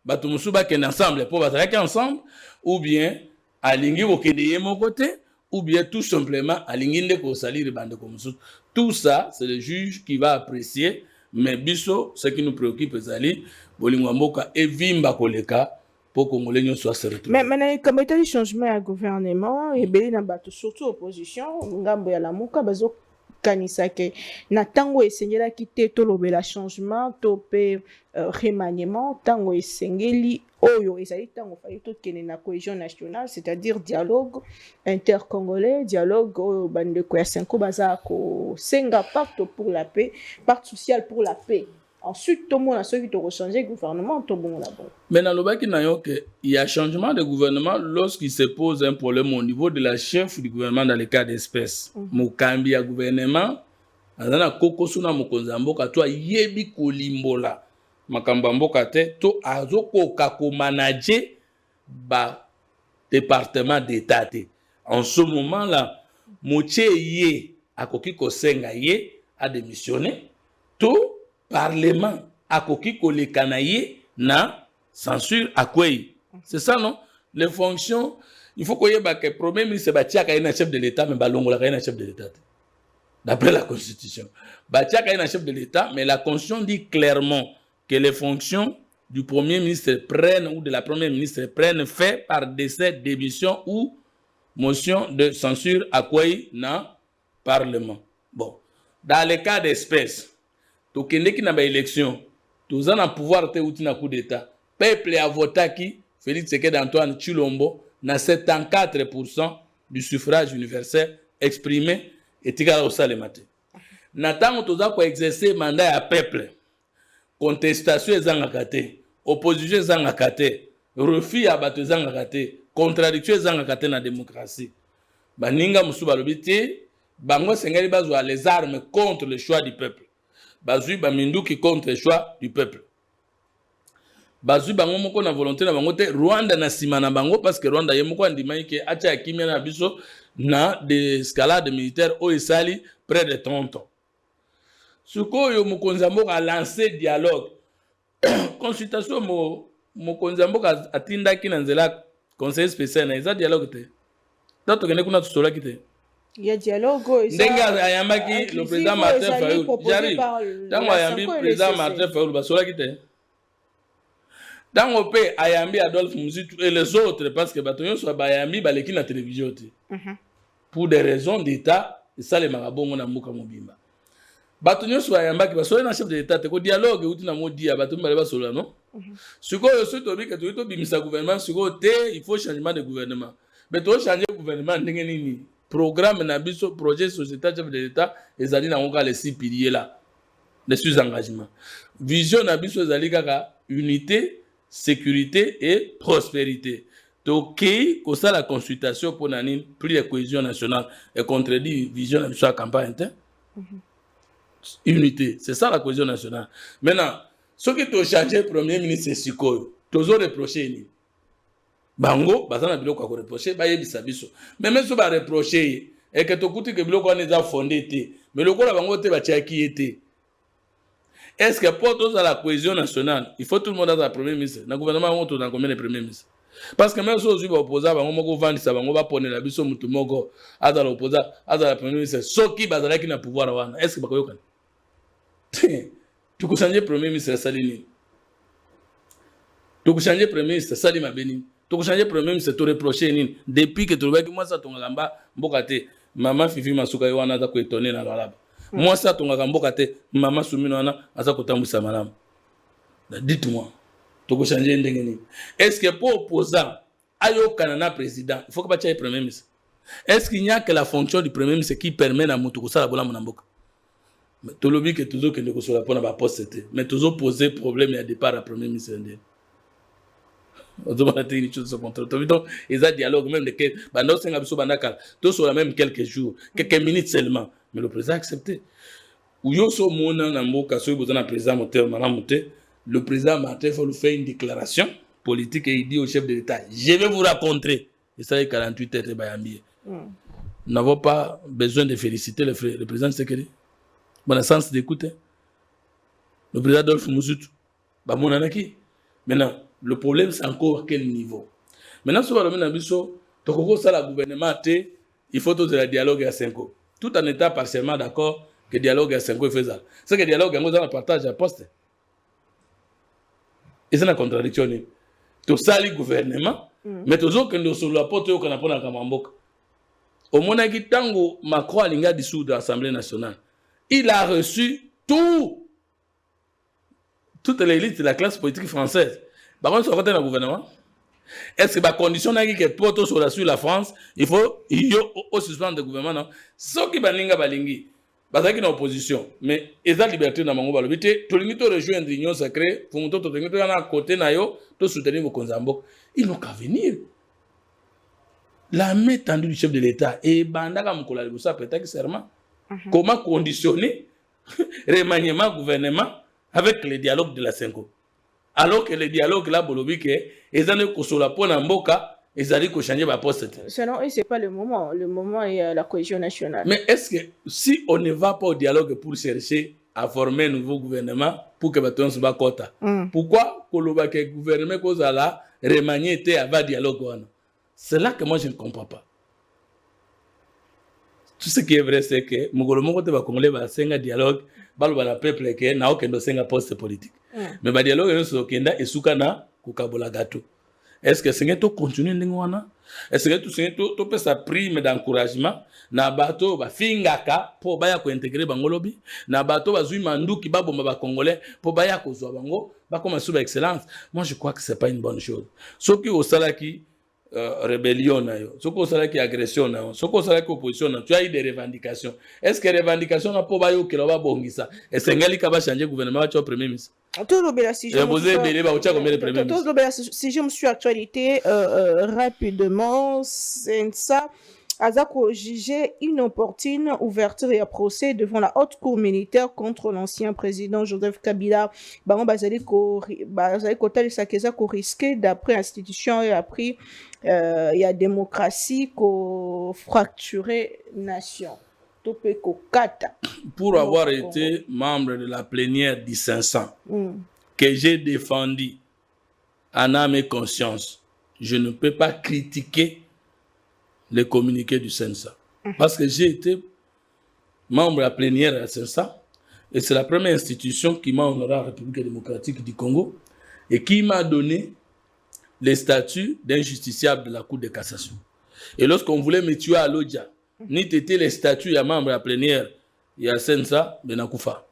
batumusu bakende ensemble pour bazalaki ensemble ou bien alingi kokende ye mon côté ou bien tout simplement alingi ndeko salir bande comme ça. Tout ça c'est le juge qui va apprécier mais biso ce qui nous préoccupe zali bolingwa mboka evimba koleka pour que Congolais ne soient se retrouver. Mais comme état du changement à gouvernement et bien na bato surtout opposition ngambo ya la muka bazo kanisa ke na tango esengela kite to lobela changement to pe remaniement tango esengeli oyo ezali tango fali to kene na cohésion nationale c'est-à-dire dialogue intercongolais dialogue oyo bandeko ya senko baza ko senga pacte pour la paix pacte social pour la paix. Ensuite, tout le monde a ceux qui ont changé le gouvernement, tout le monde là-bas. Mais dans le bas, il y a changement de gouvernement lorsqu'il se pose un problème au niveau de la chef du gouvernement dans les cas d'espèce. Mukambi ya gouvernement, azana kokosuna mukonzamboka to yebi kolimbola. Makambamboka te to azoko kako manager ba département d'état te. En ce moment-là, moche ye akoki kosenga ye a démissionné. To Parlement a koki kolekanaye na censure à quoi. C'est ça non? Les fonctions, il faut qu'il y ait que premier ministre Batiaka est un chef de l'État, mais Balongola est un chef de l'État. D'après la Constitution. Batiaka est un chef de l'État, mais la Constitution dit clairement que les fonctions du premier ministre prennent ou de la première ministre prennent fait par décès, démission ou motion de censure à quoi na Parlement. Bon. Dans les cas d'espèce, to kende ki na ba élection to za na pouvoir te uti na coup d'état peuple a voté qui Félix Tshisekedi Antoine Tshilombo na 74% du suffrage universel exprimé et tigala au salemate na tango to za ko exercer mandat ya peuple contestation ezanga te opposition ezanga te refus ya bato ezanga te contradiction ezanga te na démocratie baninga musu balobi te bango sengeli bazwa les armes contre le choix du peuple. Bazui Baminduki contre le choix du peuple. Bazui bango moko na volonté na bango te Rwanda na sima na bango parce que Rwanda yemoko andimai ke acha kimia na biso na des escalades militaires au esali près de 30 ans. Sukoyo Mukonzambo a lancé dialogue. Consultation Mukonzambo atinda ki na nzela conseil spécial na eza dialogue te. Tato kene kuna tusola kite. Il y a dialogue. Ndenga ayambaki le président Martin Fayulu. J'arrive. Tango ayambi président Martin Fayulu basola kite. Dans le pays, Ayambi, Adolphe Muzitu et les autres, parce que Batonyo soit Bayambi, Baleki na télévision. Pour des raisons d'État, et ça les marabons on a mouka mobimba. Batonyo soit Ayamba qui va soit un chef de l'État, te dialogue ou tu n'as mot dit à Batonyo Baleba Sola, non? Ce qu'on a su, que tu as bimisa gouvernement, ce qu'on il faut changement de gouvernement. Mais tu as changé de gouvernement, n'engeni programme, n'abisso, projet, société, chef de l'État, et ça dit dans les 6 piliers là, les sous-engagements. Vision, n'abisso, zalika, unité, sécurité et prospérité. Donc, comme ça, la consultation pour n'ani plus de cohésion nationale et contredit vision de la campagne interne. Unité, c'est ça la cohésion nationale. Maintenant, ce qui t'a changé, Premier ministre, c'est Sikoyo. Tu as reproché. Bango, bazana biloko ko reprocher, ba yebisa biso. Mais même si ba reprocher, et que tu écoutes que biloko on est fondé, mais le la bango te ba tiaki été. Est-ce que pour tous à la cohésion nationale, il faut tout le monde dans le premier ministre. Dans le gouvernement, on tourne dans combien de premiers ministres? Parce que même si on oppose, on va vendre ça, on va prendre la biso mutumogo, à l'opposé, à la premier ministre, ce qui bazala qui n'a pouvoir. Est-ce que bakoyoka? Tu peux changer premier ministre Salini. Tu peux changer premier ministre Salima Beni. Tu peux changer premier ministre te reprocher depuis que tu vois que moi ça ton gamba mbokate maman Fifi Masuka yoana za ko étonner na laba. Moi, ça, ton gambokate, maman Souminona, à sa côté, madame. Dites-moi, tu peux changer d'engagement. Est-ce que pour opposant, ayo Canada président, il faut que tu aies premier ministre. Est-ce qu'il n'y a que la fonction du premier ministre qui permet à Moutoukosa la bola monamboka? Mais tout le monde que toujours que nous sommes là pour poste, mais toujours poser problème à départ à premier ministre. On demande une chose sur contrôle. Donc, ils ont dialogue même de que, bah, nous sommes tous sur la même quelques jours, quelques minutes seulement. Mais le président a accepté. Le président Martin Fayulu fait une déclaration politique et il dit au chef de l'État, je vais vous rencontrer. Et ça est 48 heures de Bayambi. Nous n'avons pas besoin de féliciter le président Sekedi. Bon sens d'écouter. Le président Adolphe Muzitu. Bah, mon anaki. Maintenant, le problème c'est encore à quel niveau. Maintenant, sur le même biso, tokoko ça la gouvernement il faut tout le dialogue à 5 ans. Tout en étant partiellement d'accord que le dialogue à 5 ans est faisable. C'est que le dialogue est dans le partage à poste. Et c'est une contradiction. Tout ça, le gouvernement, mais toujours que nous sommes la porte au Canapon à Kamambok. Au moment où Tango Macron a dissous de l'Assemblée nationale, il a reçu toute l'élite de la classe politique française. Par contre, sur le gouvernement, est-ce que la condition est que pour sur la France, il faut suspendre le gouvernement? Non. Ce qui est balingi, parce qu'il y a une opposition, mais il y a la liberté dans le monde. Tout le monde rejoint l'union sacrée, pour tout le monde à côté de soutenir vos Konzambok. Ils n'ont qu'à venir. La main tendue du chef de l'État et Bandaka Moukola Lusa peut-être serment. Comment conditionner le remaniement gouvernement avec le dialogue de la 5 ans? Alors que le dialogue là, ils ont sur la pointe en boca, ils ont changer ma poste. Sinon, ce n'est pas le moment. Le moment est la cohésion nationale. Mais est-ce que si on ne va pas au dialogue pour chercher à former un nouveau gouvernement pour que Baton soit quota, pourquoi que le gouvernement cause à la remanier était avant dialogue? C'est là que moi je ne comprends pas. Tout ce qui est vrai, c'est que Mugolomo va congolais va senga dialogue, balba peuple que na okendo senga poste politique. Mais ba dialogue est sur kenda et soukana kukabola gato. Est-ce que c'est to continuer ndingwana? Est-ce que tout c'est to peut sa prime d'encouragement na bato ba fingaka pour baya ko intégrer bangolobi, na bato ba zui manduki ba bomba ba congolais pour baya ko zo bango, ba comme sous excellence. Moi je crois que c'est pas une bonne chose. Ce qui au salaki rébellion, ce qu'on sait qui agression, ce qu'on sait qui opposition, tu as eu des revendications. Est-ce que les revendications n'ont pas eu que l'on va bongisa? Et c'est Ngali qui va changer le gouvernement, tu as premier ministre. Si je me suis actualité rapidement, c'est ça. Azako jugé inopportune ouverture et à procès devant la haute cour militaire contre l'ancien président Joseph Kabila. Baron Bazali Kotal Sakeza ko risqué d'après institution et après il y a démocratie ko fracturé nation. Pour avoir été membre de la plénière du 500 que j'ai défendu en âme et conscience, je ne peux pas critiquer les communiqués du 500. Parce que j'ai été membre de la plénière à 500 et c'est la première institution qui m'a honoré à la République démocratique du Congo. et qui m'a donné le statut d'un justiciable de la Cour de cassation. Et lorsqu'on voulait me tuer à Lodja, ni t'étais le statut à membre à la plénière, il y a Sensa Benakoufa.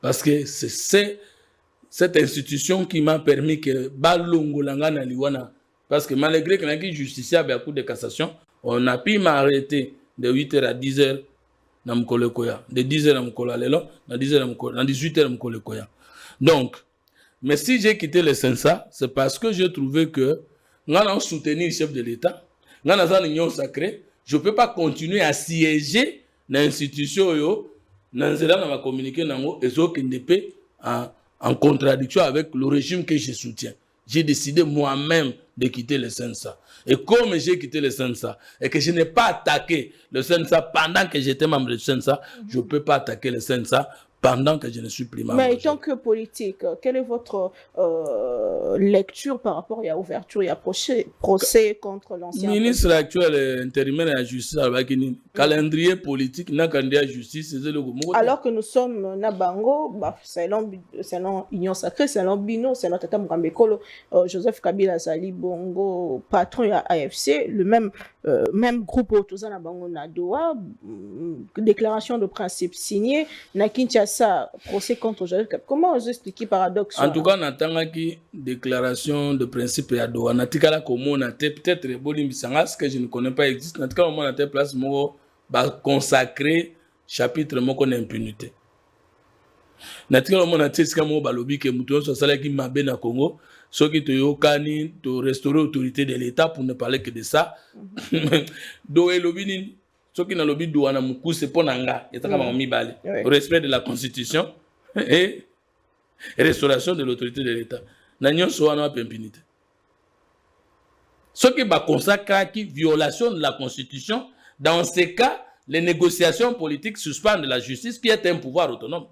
Parce que c'est cette institution qui m'a permis que Balongo Langana Liwana, parce que malgré qu'il y ait justiciable à la Cour de cassation, on a pu m'arrêter de 8h à 10h dans Mkolekoya, de 10h à Mkolalelo, de 10h à 18h à Mkolekoya. Donc, mais si j'ai quitté le Sensa, c'est parce que j'ai trouvé que nous allons soutenir le chef de l'État, nous allons dans l'union sacrée, je ne peux pas continuer à siéger dans l'institution, dans ma communiqué, et ce qui n'est pas en contradiction avec le régime que je soutiens. J'ai décidé moi-même de quitter le Sensa. Et comme j'ai quitté le Sensa et que je n'ai pas attaqué le Sensa pendant que j'étais membre du Sensa, je ne peux pas attaquer le Sensa pendant que je ne suis plus membre. Mais en tant que politique, quelle est votre lecture par rapport à l'ouverture et à procès contre l'ancien ministre actuel intérimaire de la justice, calendrier politique, n'a candidat à la justice, alors que nous sommes Nabango, selon Union Sacrée, selon Bino, selon Tata Mukambekolo, Joseph Kabila Zali Bongo, patron à AFC, le même groupe autour Nabango Nadoa, déclaration de principe signée, na Kinshasa, procès contre Joseph Kabila. Comment vous expliquez paradoxe? En tout cas, Natangaki, déclaration de principe à Doha. Natikala comme on a peut-être Bolimbisangas que je ne connais pas existe. Natikala on a place mo consacré chapitre moko d'impunité. Natikala on a test comme balobi que mutuo so sala ki mabe na Congo, ceux qui te yokani to restaurer l'autorité de l'État pour ne parler que de ça. Do elobini ceux qui na lobi do na mukuse ponanga etaka ma mibale. Respect de la constitution et restauration de l'autorité de l'État. N'ayons soit non impunité. Ce qui va consacrer qui violation de la Constitution, dans ces cas, les négociations politiques suspendent la justice qui est un pouvoir autonome.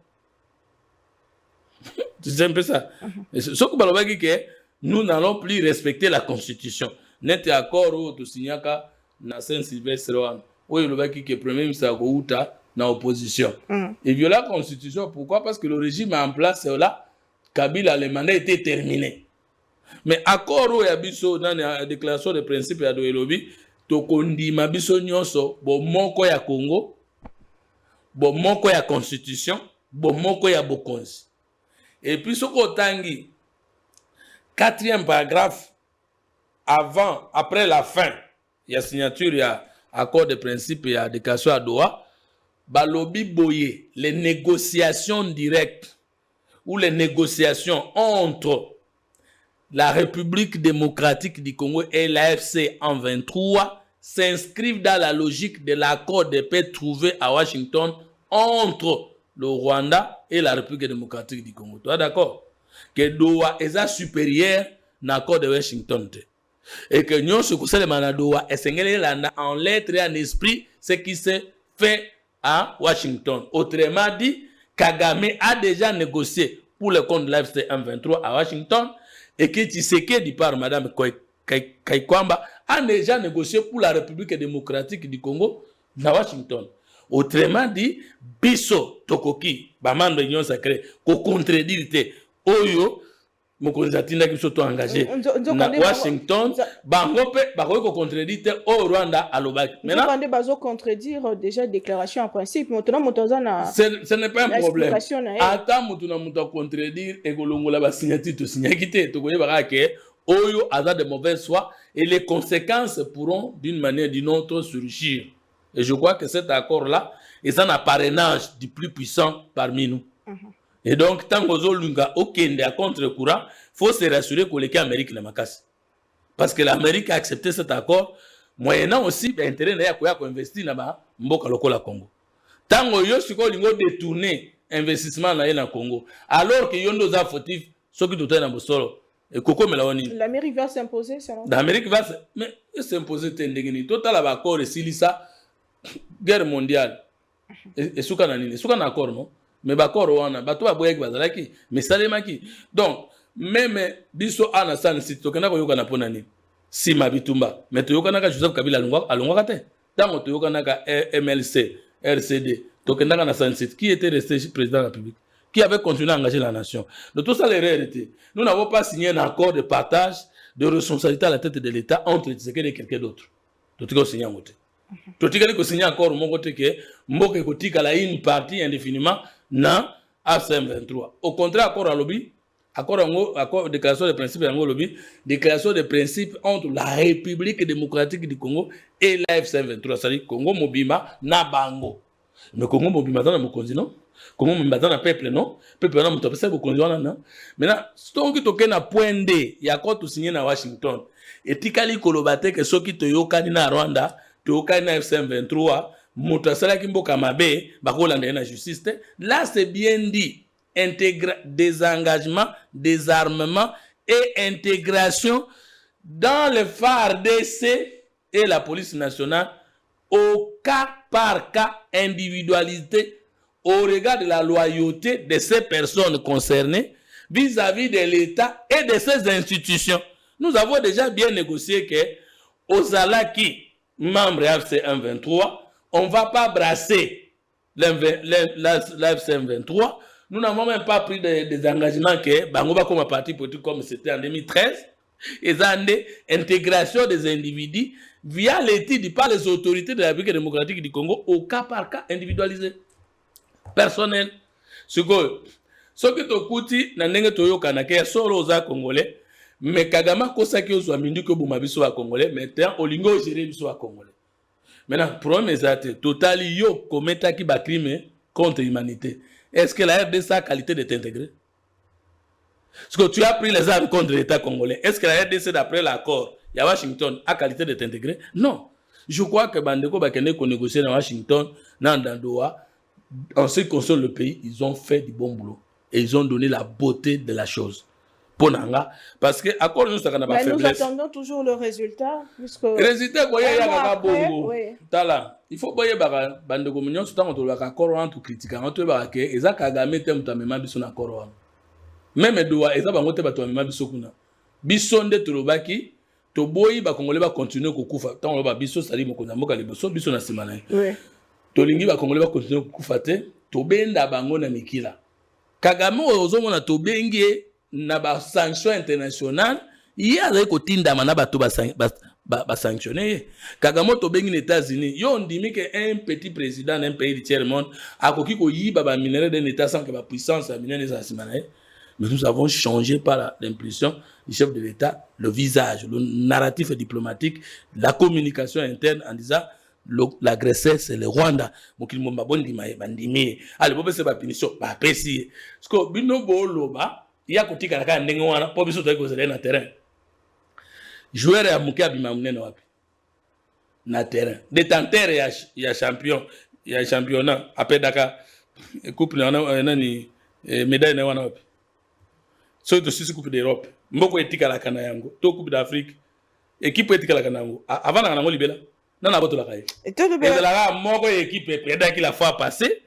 C'est un peu ça. Ce qui va dire que nous n'allons plus respecter la Constitution. Net accord ou tout signaka na Saint-Sylvestre où il va dire que le premier ministre Gouta na opposition. Et violer la Constitution, pourquoi? Parce que le régime en place là, Kabila, le mandat était terminé. Mais accord où yabiso dans la déclaration de principe ya Doelobi, to kondima biso nyonso bo moko ya Congo, bo moko ya constitution, bo moko ya bokonzi. Et puis ce kotangi, 4e paragraphe après la fin, il y a signature, il y a accord de principe, il y a déclaration à Doha, balobi boye, les négociations directes ou les négociations entre la République démocratique du Congo et l'AFC en 23 s'inscrivent dans la logique de l'accord de paix trouvé à Washington entre le Rwanda et la République démocratique du Congo. Tu es d'accord? Que Doha est supérieur à l'accord de Washington. Et que nous, ce que c'est le Doha, est en lettres et en esprit ce qui s'est fait à Washington. Autrement dit, Kagame a déjà négocié pour le compte de l'AFC M23 à Washington et que Tshisekedi par Mme Kaikwamba a déjà négocié pour la République démocratique du Congo à Washington. Autrement dit, Biso Tokoki, Baman de l'Union sacrée, ko contredire Oyo, Mokonzatina qui sont engagés à Washington, Bangope, Bakoy contredire au Rwanda à l'Obak. Maintenant, on contredire déjà déclaration en principe. Ce n'est pas un problème. Attends, on contredire et que la signature de signature, tu connais pas que Oyo a de mauvaise foi et les conséquences pourront d'une manière ou d'une autre surgir. Et je crois que cet accord-là est un parrainage du plus puissant parmi nous. Et donc, tant que Zolunga aucun à contre-courant, il faut se rassurer que l'Amérique n'a pas. Parce que l'Amérique a accepté cet accord, moyennant aussi l'intérêt de investir dans le Congo. Tant que yo siko lingo détourner investissement dans le Congo, alors que yondo za fautif, ce qui doit être solo. Et Koko Melaoni. L'Amérique va s'imposer, ça. L'Amérique va s'imposer tendegini. Total accord et silisa guerre mondiale. Et souka na nini? Souka na accord non? Mais bakor wana bato aboyek bazalaki mais salemaki donc même biso ana san si tokena ko yoka na ponani si mabitumba mais to yoka naka Joseph Kabila alongwa kate tango to yoka naka MLC RCD tokena na san qui était resté président de la République qui avait continué à engager la nation. De tout ça, l'erreur était. Nous n'avons pas signé un accord de partage de responsabilité à la tête de l'État entre Tshisekedi et quelqu'un d'autre. Tout ce qu'on signe en côté. Tout ce qu'on signe encore au côté que Mboke Kotika a une partie indéfiniment dans AFCM 23. Au contraire, accord à lobby, accord déclaration de principe en lobby, déclaration de principe entre la République démocratique du Congo et l'AFCM 23, c'est-à-dire Congo Mobima na Bango. Mais Congo Mobima dans le continent, Congo Mobima dans le peuple non, peuple non mutopese ko konzona na. Maintenant, stongi toke na point D, ya accord to signé na Washington. Et tikali kolobate que soki to yokani na Rwanda, to yokani na FCM 23, moto asala ki mboka mabe, bakolanda na justice. Là c'est bien dit. Désengagement, désarmement et intégration dans le FARDC et la police nationale au cas par cas, individualité au regard de la loyauté de ces personnes concernées vis-à-vis de l'État et de ses institutions. Nous avons déjà bien négocié que aux Alaki, membres AFC 23, on ne va pas brasser l'AFC 23. Nous n'avons même pas pris des engagements que Bangoba comme un parti politique comme c'était en 2013. Et ça, intégration des individus via l'étude par les autorités de la République démocratique du Congo au cas par cas individualisé. Personnel. Ce que tu kuti na ndenge toyoka na ke solo za congolais mais Kagama kosaki ozwa mindu ko buma biso wa congolais mais tant olingo gérer biso wa congolais. Maintenant problème est totali yo commettre ki ba crime contre l'humanité. Est-ce que la RDC a qualité de t'intégrer? Est-ce que tu as pris les armes contre l'État congolais? Est-ce que la RDC, d'après l'accord, il y a Washington, a qualité de t'intégrer? Non. Je crois que Bandeko Bakene qu'on négocie dans Washington, dans Doha, en ce qui concerne le pays, ils ont fait du bon boulot. Et ils ont donné la beauté de la chose. Ponanga, parce que accord nous avons pas faiblesse. Nous attendons toujours le résultat. Puisque résultat, il faut que Bandeko Mignon soit entre l'accord entre critiquants, entre les gens Kagame tem tamema biso na accord. Même doa eza bango te bato amema biso kuna. Biso nde tolobaki to boyi ba congolais ba continuer kokufa. Tant ba biso sali mokonza mboka liboso biso na simana. Oui. Tolingi ba congolais ba continuer kokufa te, to benda bango na mikila. Kagame ozomona to bengi na ba sanction internationale, il y a des kotinda mana bato ba sanctionner. Kagame to bengi les États-Unis, yo on dit que un petit président d'un pays du tiers monde a koki ko yiba ba minerai d'un état sans que ba puissance a minerai za simana. Mais nous avons changé par l'impulsion du chef de l'État le visage, le narratif diplomatique, la communication interne en disant l'agresseur c'est le Rwanda. Donc il m'a bon dit allez bon c'est pas punition pas précis. Parce que bino boloba il y a côté kala ndenge wana po biso to ko zela na terrain. Joueur ya mukia bimamune wapi na terrain. Détenteur ya champion ya championnat après Dakar coupe na nani médaille na wana wapi. So to sisi coupe d'Europe mboko etika la kana yango to coupe d'Afrique équipe etika la kana yango avant na yango libela nana boto la kaye et la moko équipe peda qui la fois passée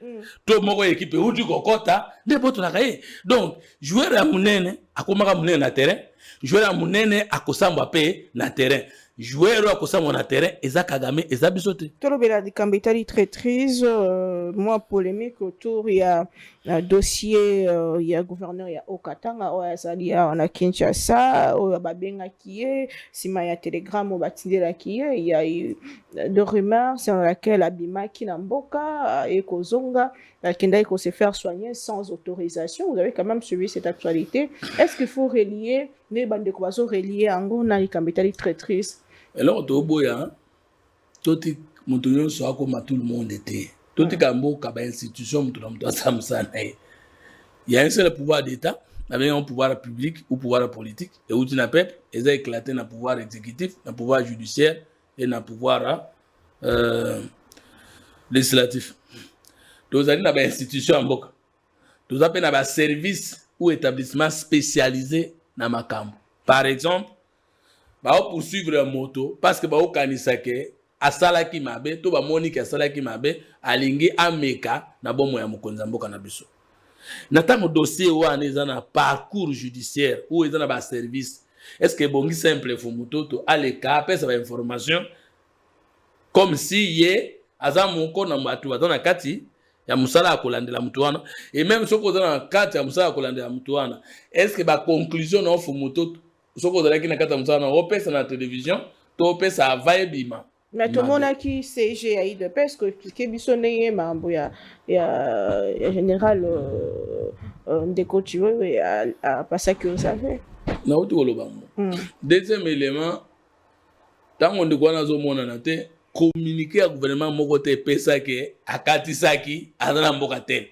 to moko équipe uti kokota de boto la kaye donc joueur ya munene akomaka munene na terrain joueur ya munene akosamba pe na terrain joueur akosamba na terrain eza Kagame eza bisote tolobela di kambetali traîtrise moi polémique autour il y a un dossier il y a gouverneur il y a Okatanga o azali on a Kinshasa o babenga kié sima ya telegram o batindela kié il y a eu de rumeurs sur laquelle Abima Kinamboka et Kozonga Kenda ko se faire soigner sans autorisation. Vous avez quand même suivi cette actualité. Est-ce qu'il faut relier les bandes de Kobazo relier en na likambetali traîtrise? Alors toboya toti mutunyo so akoma tout le monde était toti kambo kaba institution mutunamto samsana. Il y a un seul pouvoir d'état, avec un pouvoir public ou pouvoir politique et où tu n'as peuple, ils ont éclaté dans le pouvoir exécutif, dans le pouvoir judiciaire et dans le pouvoir législatif. Donc vous avez une institution en boca. Vous avez un service ou établissement spécialisé dans ma camp. Par exemple, bah poursuivre la moto parce que bah au kanisake asala ki mabe to ba moni ki asala ki mabe alingi ameka na bomo ya mukonza mboka na biso. Na tango dossier wana eza na parcours judiciaire ou eza na ba service. Est-ce que bongi simple fo moto to aleka pesa ba information comme si ye azamuko na matu na kati ya musala akolandela mutu wana et même soki ozala na kati ya musala akolandela mutu wana est ce que baconclusion na ofu moto soki ozalaki na kati ya musala na opesa na télévision to opesa ava ebima mais tomonaki CG ya IDPS ko expliquer biso ndenge mambo ya général ndeko Chiwewe apasaki osave nauti koloba ngo deuxième élément ntango ndeko wana azomonana te communiquer ya gouvernement moko te epesaki akatisaki aza na mboka te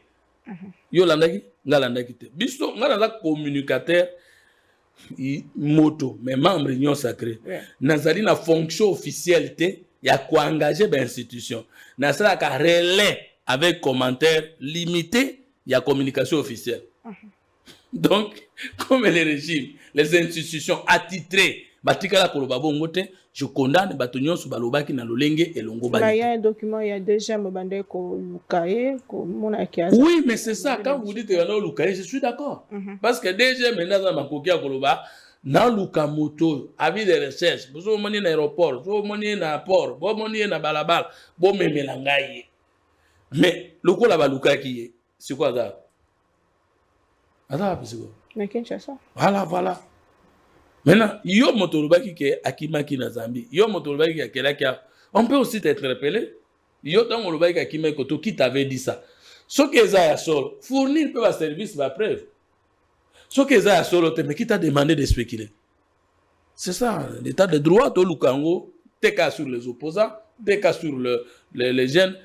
yo landaki nga landaki te biso nga naza communicateur moto mais membre union sacré nazali na fonction officielle te ya koengage bainstitution nasalaka relais avec commentaire limité ya communication officielle donc comme les régimes les institutions attitrées batikala koloba bongo te je condamne bato nyonso balobaki na lolenge elongo bani. Il y a un document, il y a déjà Mobande ko Lukaye, ko Monaki. Oui, mais c'est ça. Quand vous dites que Lukaye, je suis d'accord. Parce que déjà maintenant dans ma coquille koloba na Lukamoto, avis de recherche, vous avez monnaie na aéroport, vous avez monnaie na port, vous avez monnaie na balabal, vous avez melangaye. Mais le ko la baluka qui c'est quoi ça? Attends, c'est quoi? Na Kinshasa. Voilà. Maintenant, yo motolobaki ke akimaki na Zambie. Yo motolobaki ke akelaki. On peut aussi t'interpeller. Yo tango lobaki akimaki koto qui t'avait dit ça. Ce que eza ya solo, fournir peu va service va preuve. Ce que eza ya solo te mais qui t'a demandé de spéculer. C'est ça, l'état de droit to lukango, te cas sur les opposants, te cas sur les jeunes,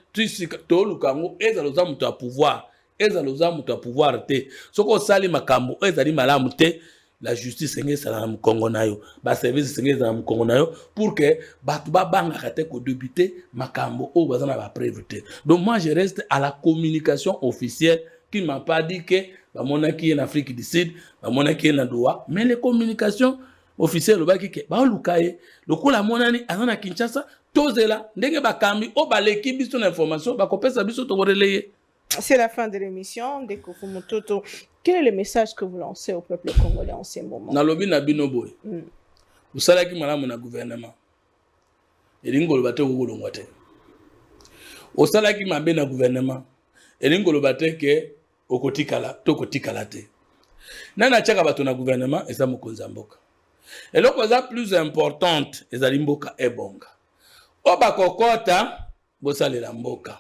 to lukango eza loza muto a pouvoir. Eza loza muto a pouvoir te. Ce que sali makambo eza di malamu te. La justice est dans le Congo nayo, ba service est dans le Congo nayo pour que batuba banga kate ko débuter makambo o bazana ba prévité. Donc moi je reste à la communication officielle qui m'a pas dit que ba monaki en Afrique du Sud, ba monaki en Doha, mais les communications officielles le baki ke ba lukaye, le ko la monani azana Kinshasa, tozela ndenge bakambi o baleki biso na information ba kopesa biso to relayer. C'est la fin de l'émission. Ndeko Fumutoto, quel est le message que vous lancez au peuple congolais en ces moments? Nalobi na bino boy. Vous savez qui malamu na gouvernement. Elingolo bate ko te. Au sala ki mabe na gouvernement. Elingolo bate ke okotikala to kotikala te. Nana chaka bato na gouvernement eza mokonza mboka. Eloko za plus importante ezali mboka ebonga. Oba kokota bosalela mboka.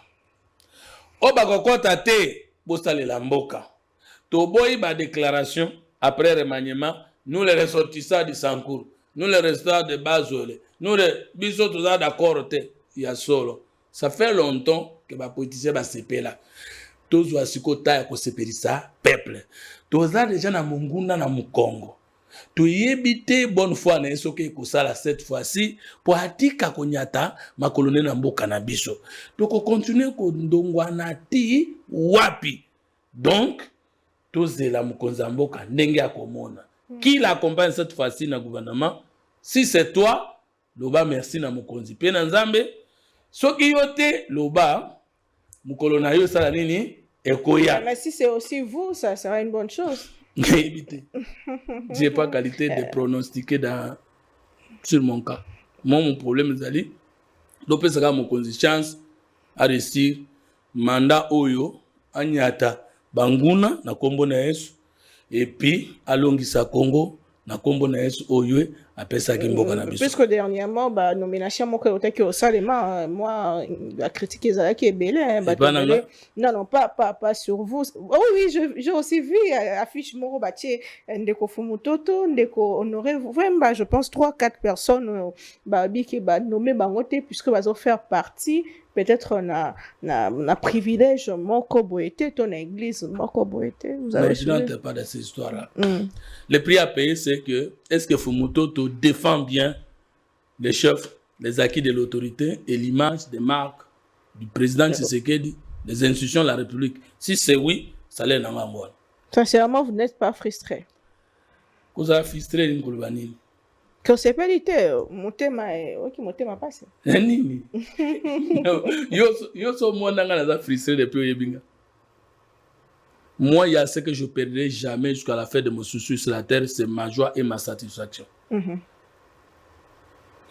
Oba kokota te bosalela mboka. Toboyi ba déclaration après remaniement, nous les ressortissants du Sankour, nous les ressortissants de Bazole, nous les biso tous d'accord te ya solo. Ça fait longtemps que ba politicien ba sepela. Tozo asiko ta ko sepelisa peuple. Toza déjà na mungunda na mukongo. Toyebite bonne foi na esoke kosala cette fois-ci pour atika konyata makolone na mboka na biso. Toko continuer ko ndongwana ti wapi. Donc tozela mukonza mboka ndenge ya komona. Qui l'accompagne cette fois-ci na gouvernement? Si c'est toi, loba merci na mukonzi. Pe na nzambe soki yote loba mukolona yo sala nini ekoya. Mais si c'est aussi vous, ça sera une bonne chose. J'ai pas qualité de pronostiquer sur mon cas. Moi, mon problème, c'est que ça a mon chance à réussir mandat oyo anyata banguna na kombo na Yesu et puis alongisa Congo na kombo na Yesu oyo apesa kimboka na biso. Puisque dernièrement ba nomination moko otaki au salema moi la critique ezalaki ebele non pas sur vous. Oui j'ai aussi vu affiche moko batie ndeko Fumutoto ndeko Honoré vraiment je pense 3-4 personnes ba biki ba nommé bango te puisque bazo faire partie peut-être na privilège moko boete ton église moko boete vous avez je n'entends pas de ces histoires là. Le prix à payer c'est que est-ce que Fumutoto défend bien les chefs, les acquis de l'autorité et l'image des marques du président Tshisekedi, des institutions de la République. Si c'est oui, ça l'est dans ma moelle. Sincèrement, vous n'êtes pas frustré. Vous avez frustré une colbanine. Que c'est pas l'idée, mon thème passe. Nini. Yo so moi nanga frustré depuis Yebinga. Moi, il y a ce que je ne perdrai jamais jusqu'à la fin de mon souci sur la terre, c'est ma joie et ma satisfaction.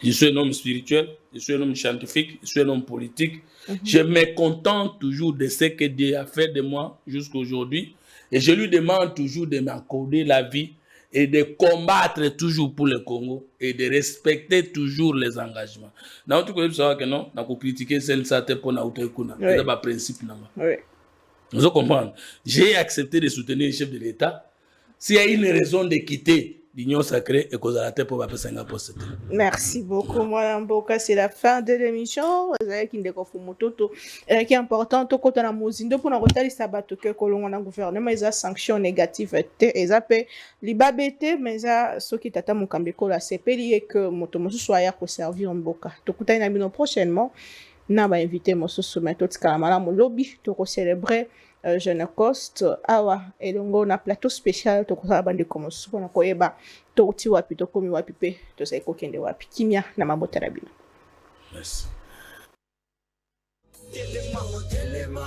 Je suis un homme spirituel, je suis un homme scientifique, je suis un homme politique. Je me contente toujours de ce que Dieu a fait de moi jusqu'à aujourd'hui. Et je lui demande toujours de m'accorder la vie et de combattre toujours pour le Congo et de respecter toujours les engagements. Dans tout cas, vous savez que non, on a critiqué celle-ci pour nous. C'est pas principe. Vous comprenez? J'ai accepté de soutenir le chef de l'État. S'il y a une raison de quitter l'Union sacrée et qu'on a la tête pour passer un poste. Merci beaucoup, moi, Mboka. C'est la fin de l'émission. Qui est important, tout côté la musique. Pour nous retarder ça bateau que colon en gouvernement, ils a sanctions négatives. Ils a fait libabete, mais ça, ce qui t'attend mon cambéco là, c'est payé que mon tomosu soit là pour servir Mboka. Tout côté na bino prochainement, n'a ba invité mon soumettre tout calamala mon lobby pour célébrer. Jeune Coste awa elongo na plateau spécial to kosala bande comme soko na koyeba to uti wapi to komi wapi pe to sai kokende wapi kimia na mabota na bino. Merci. Telema.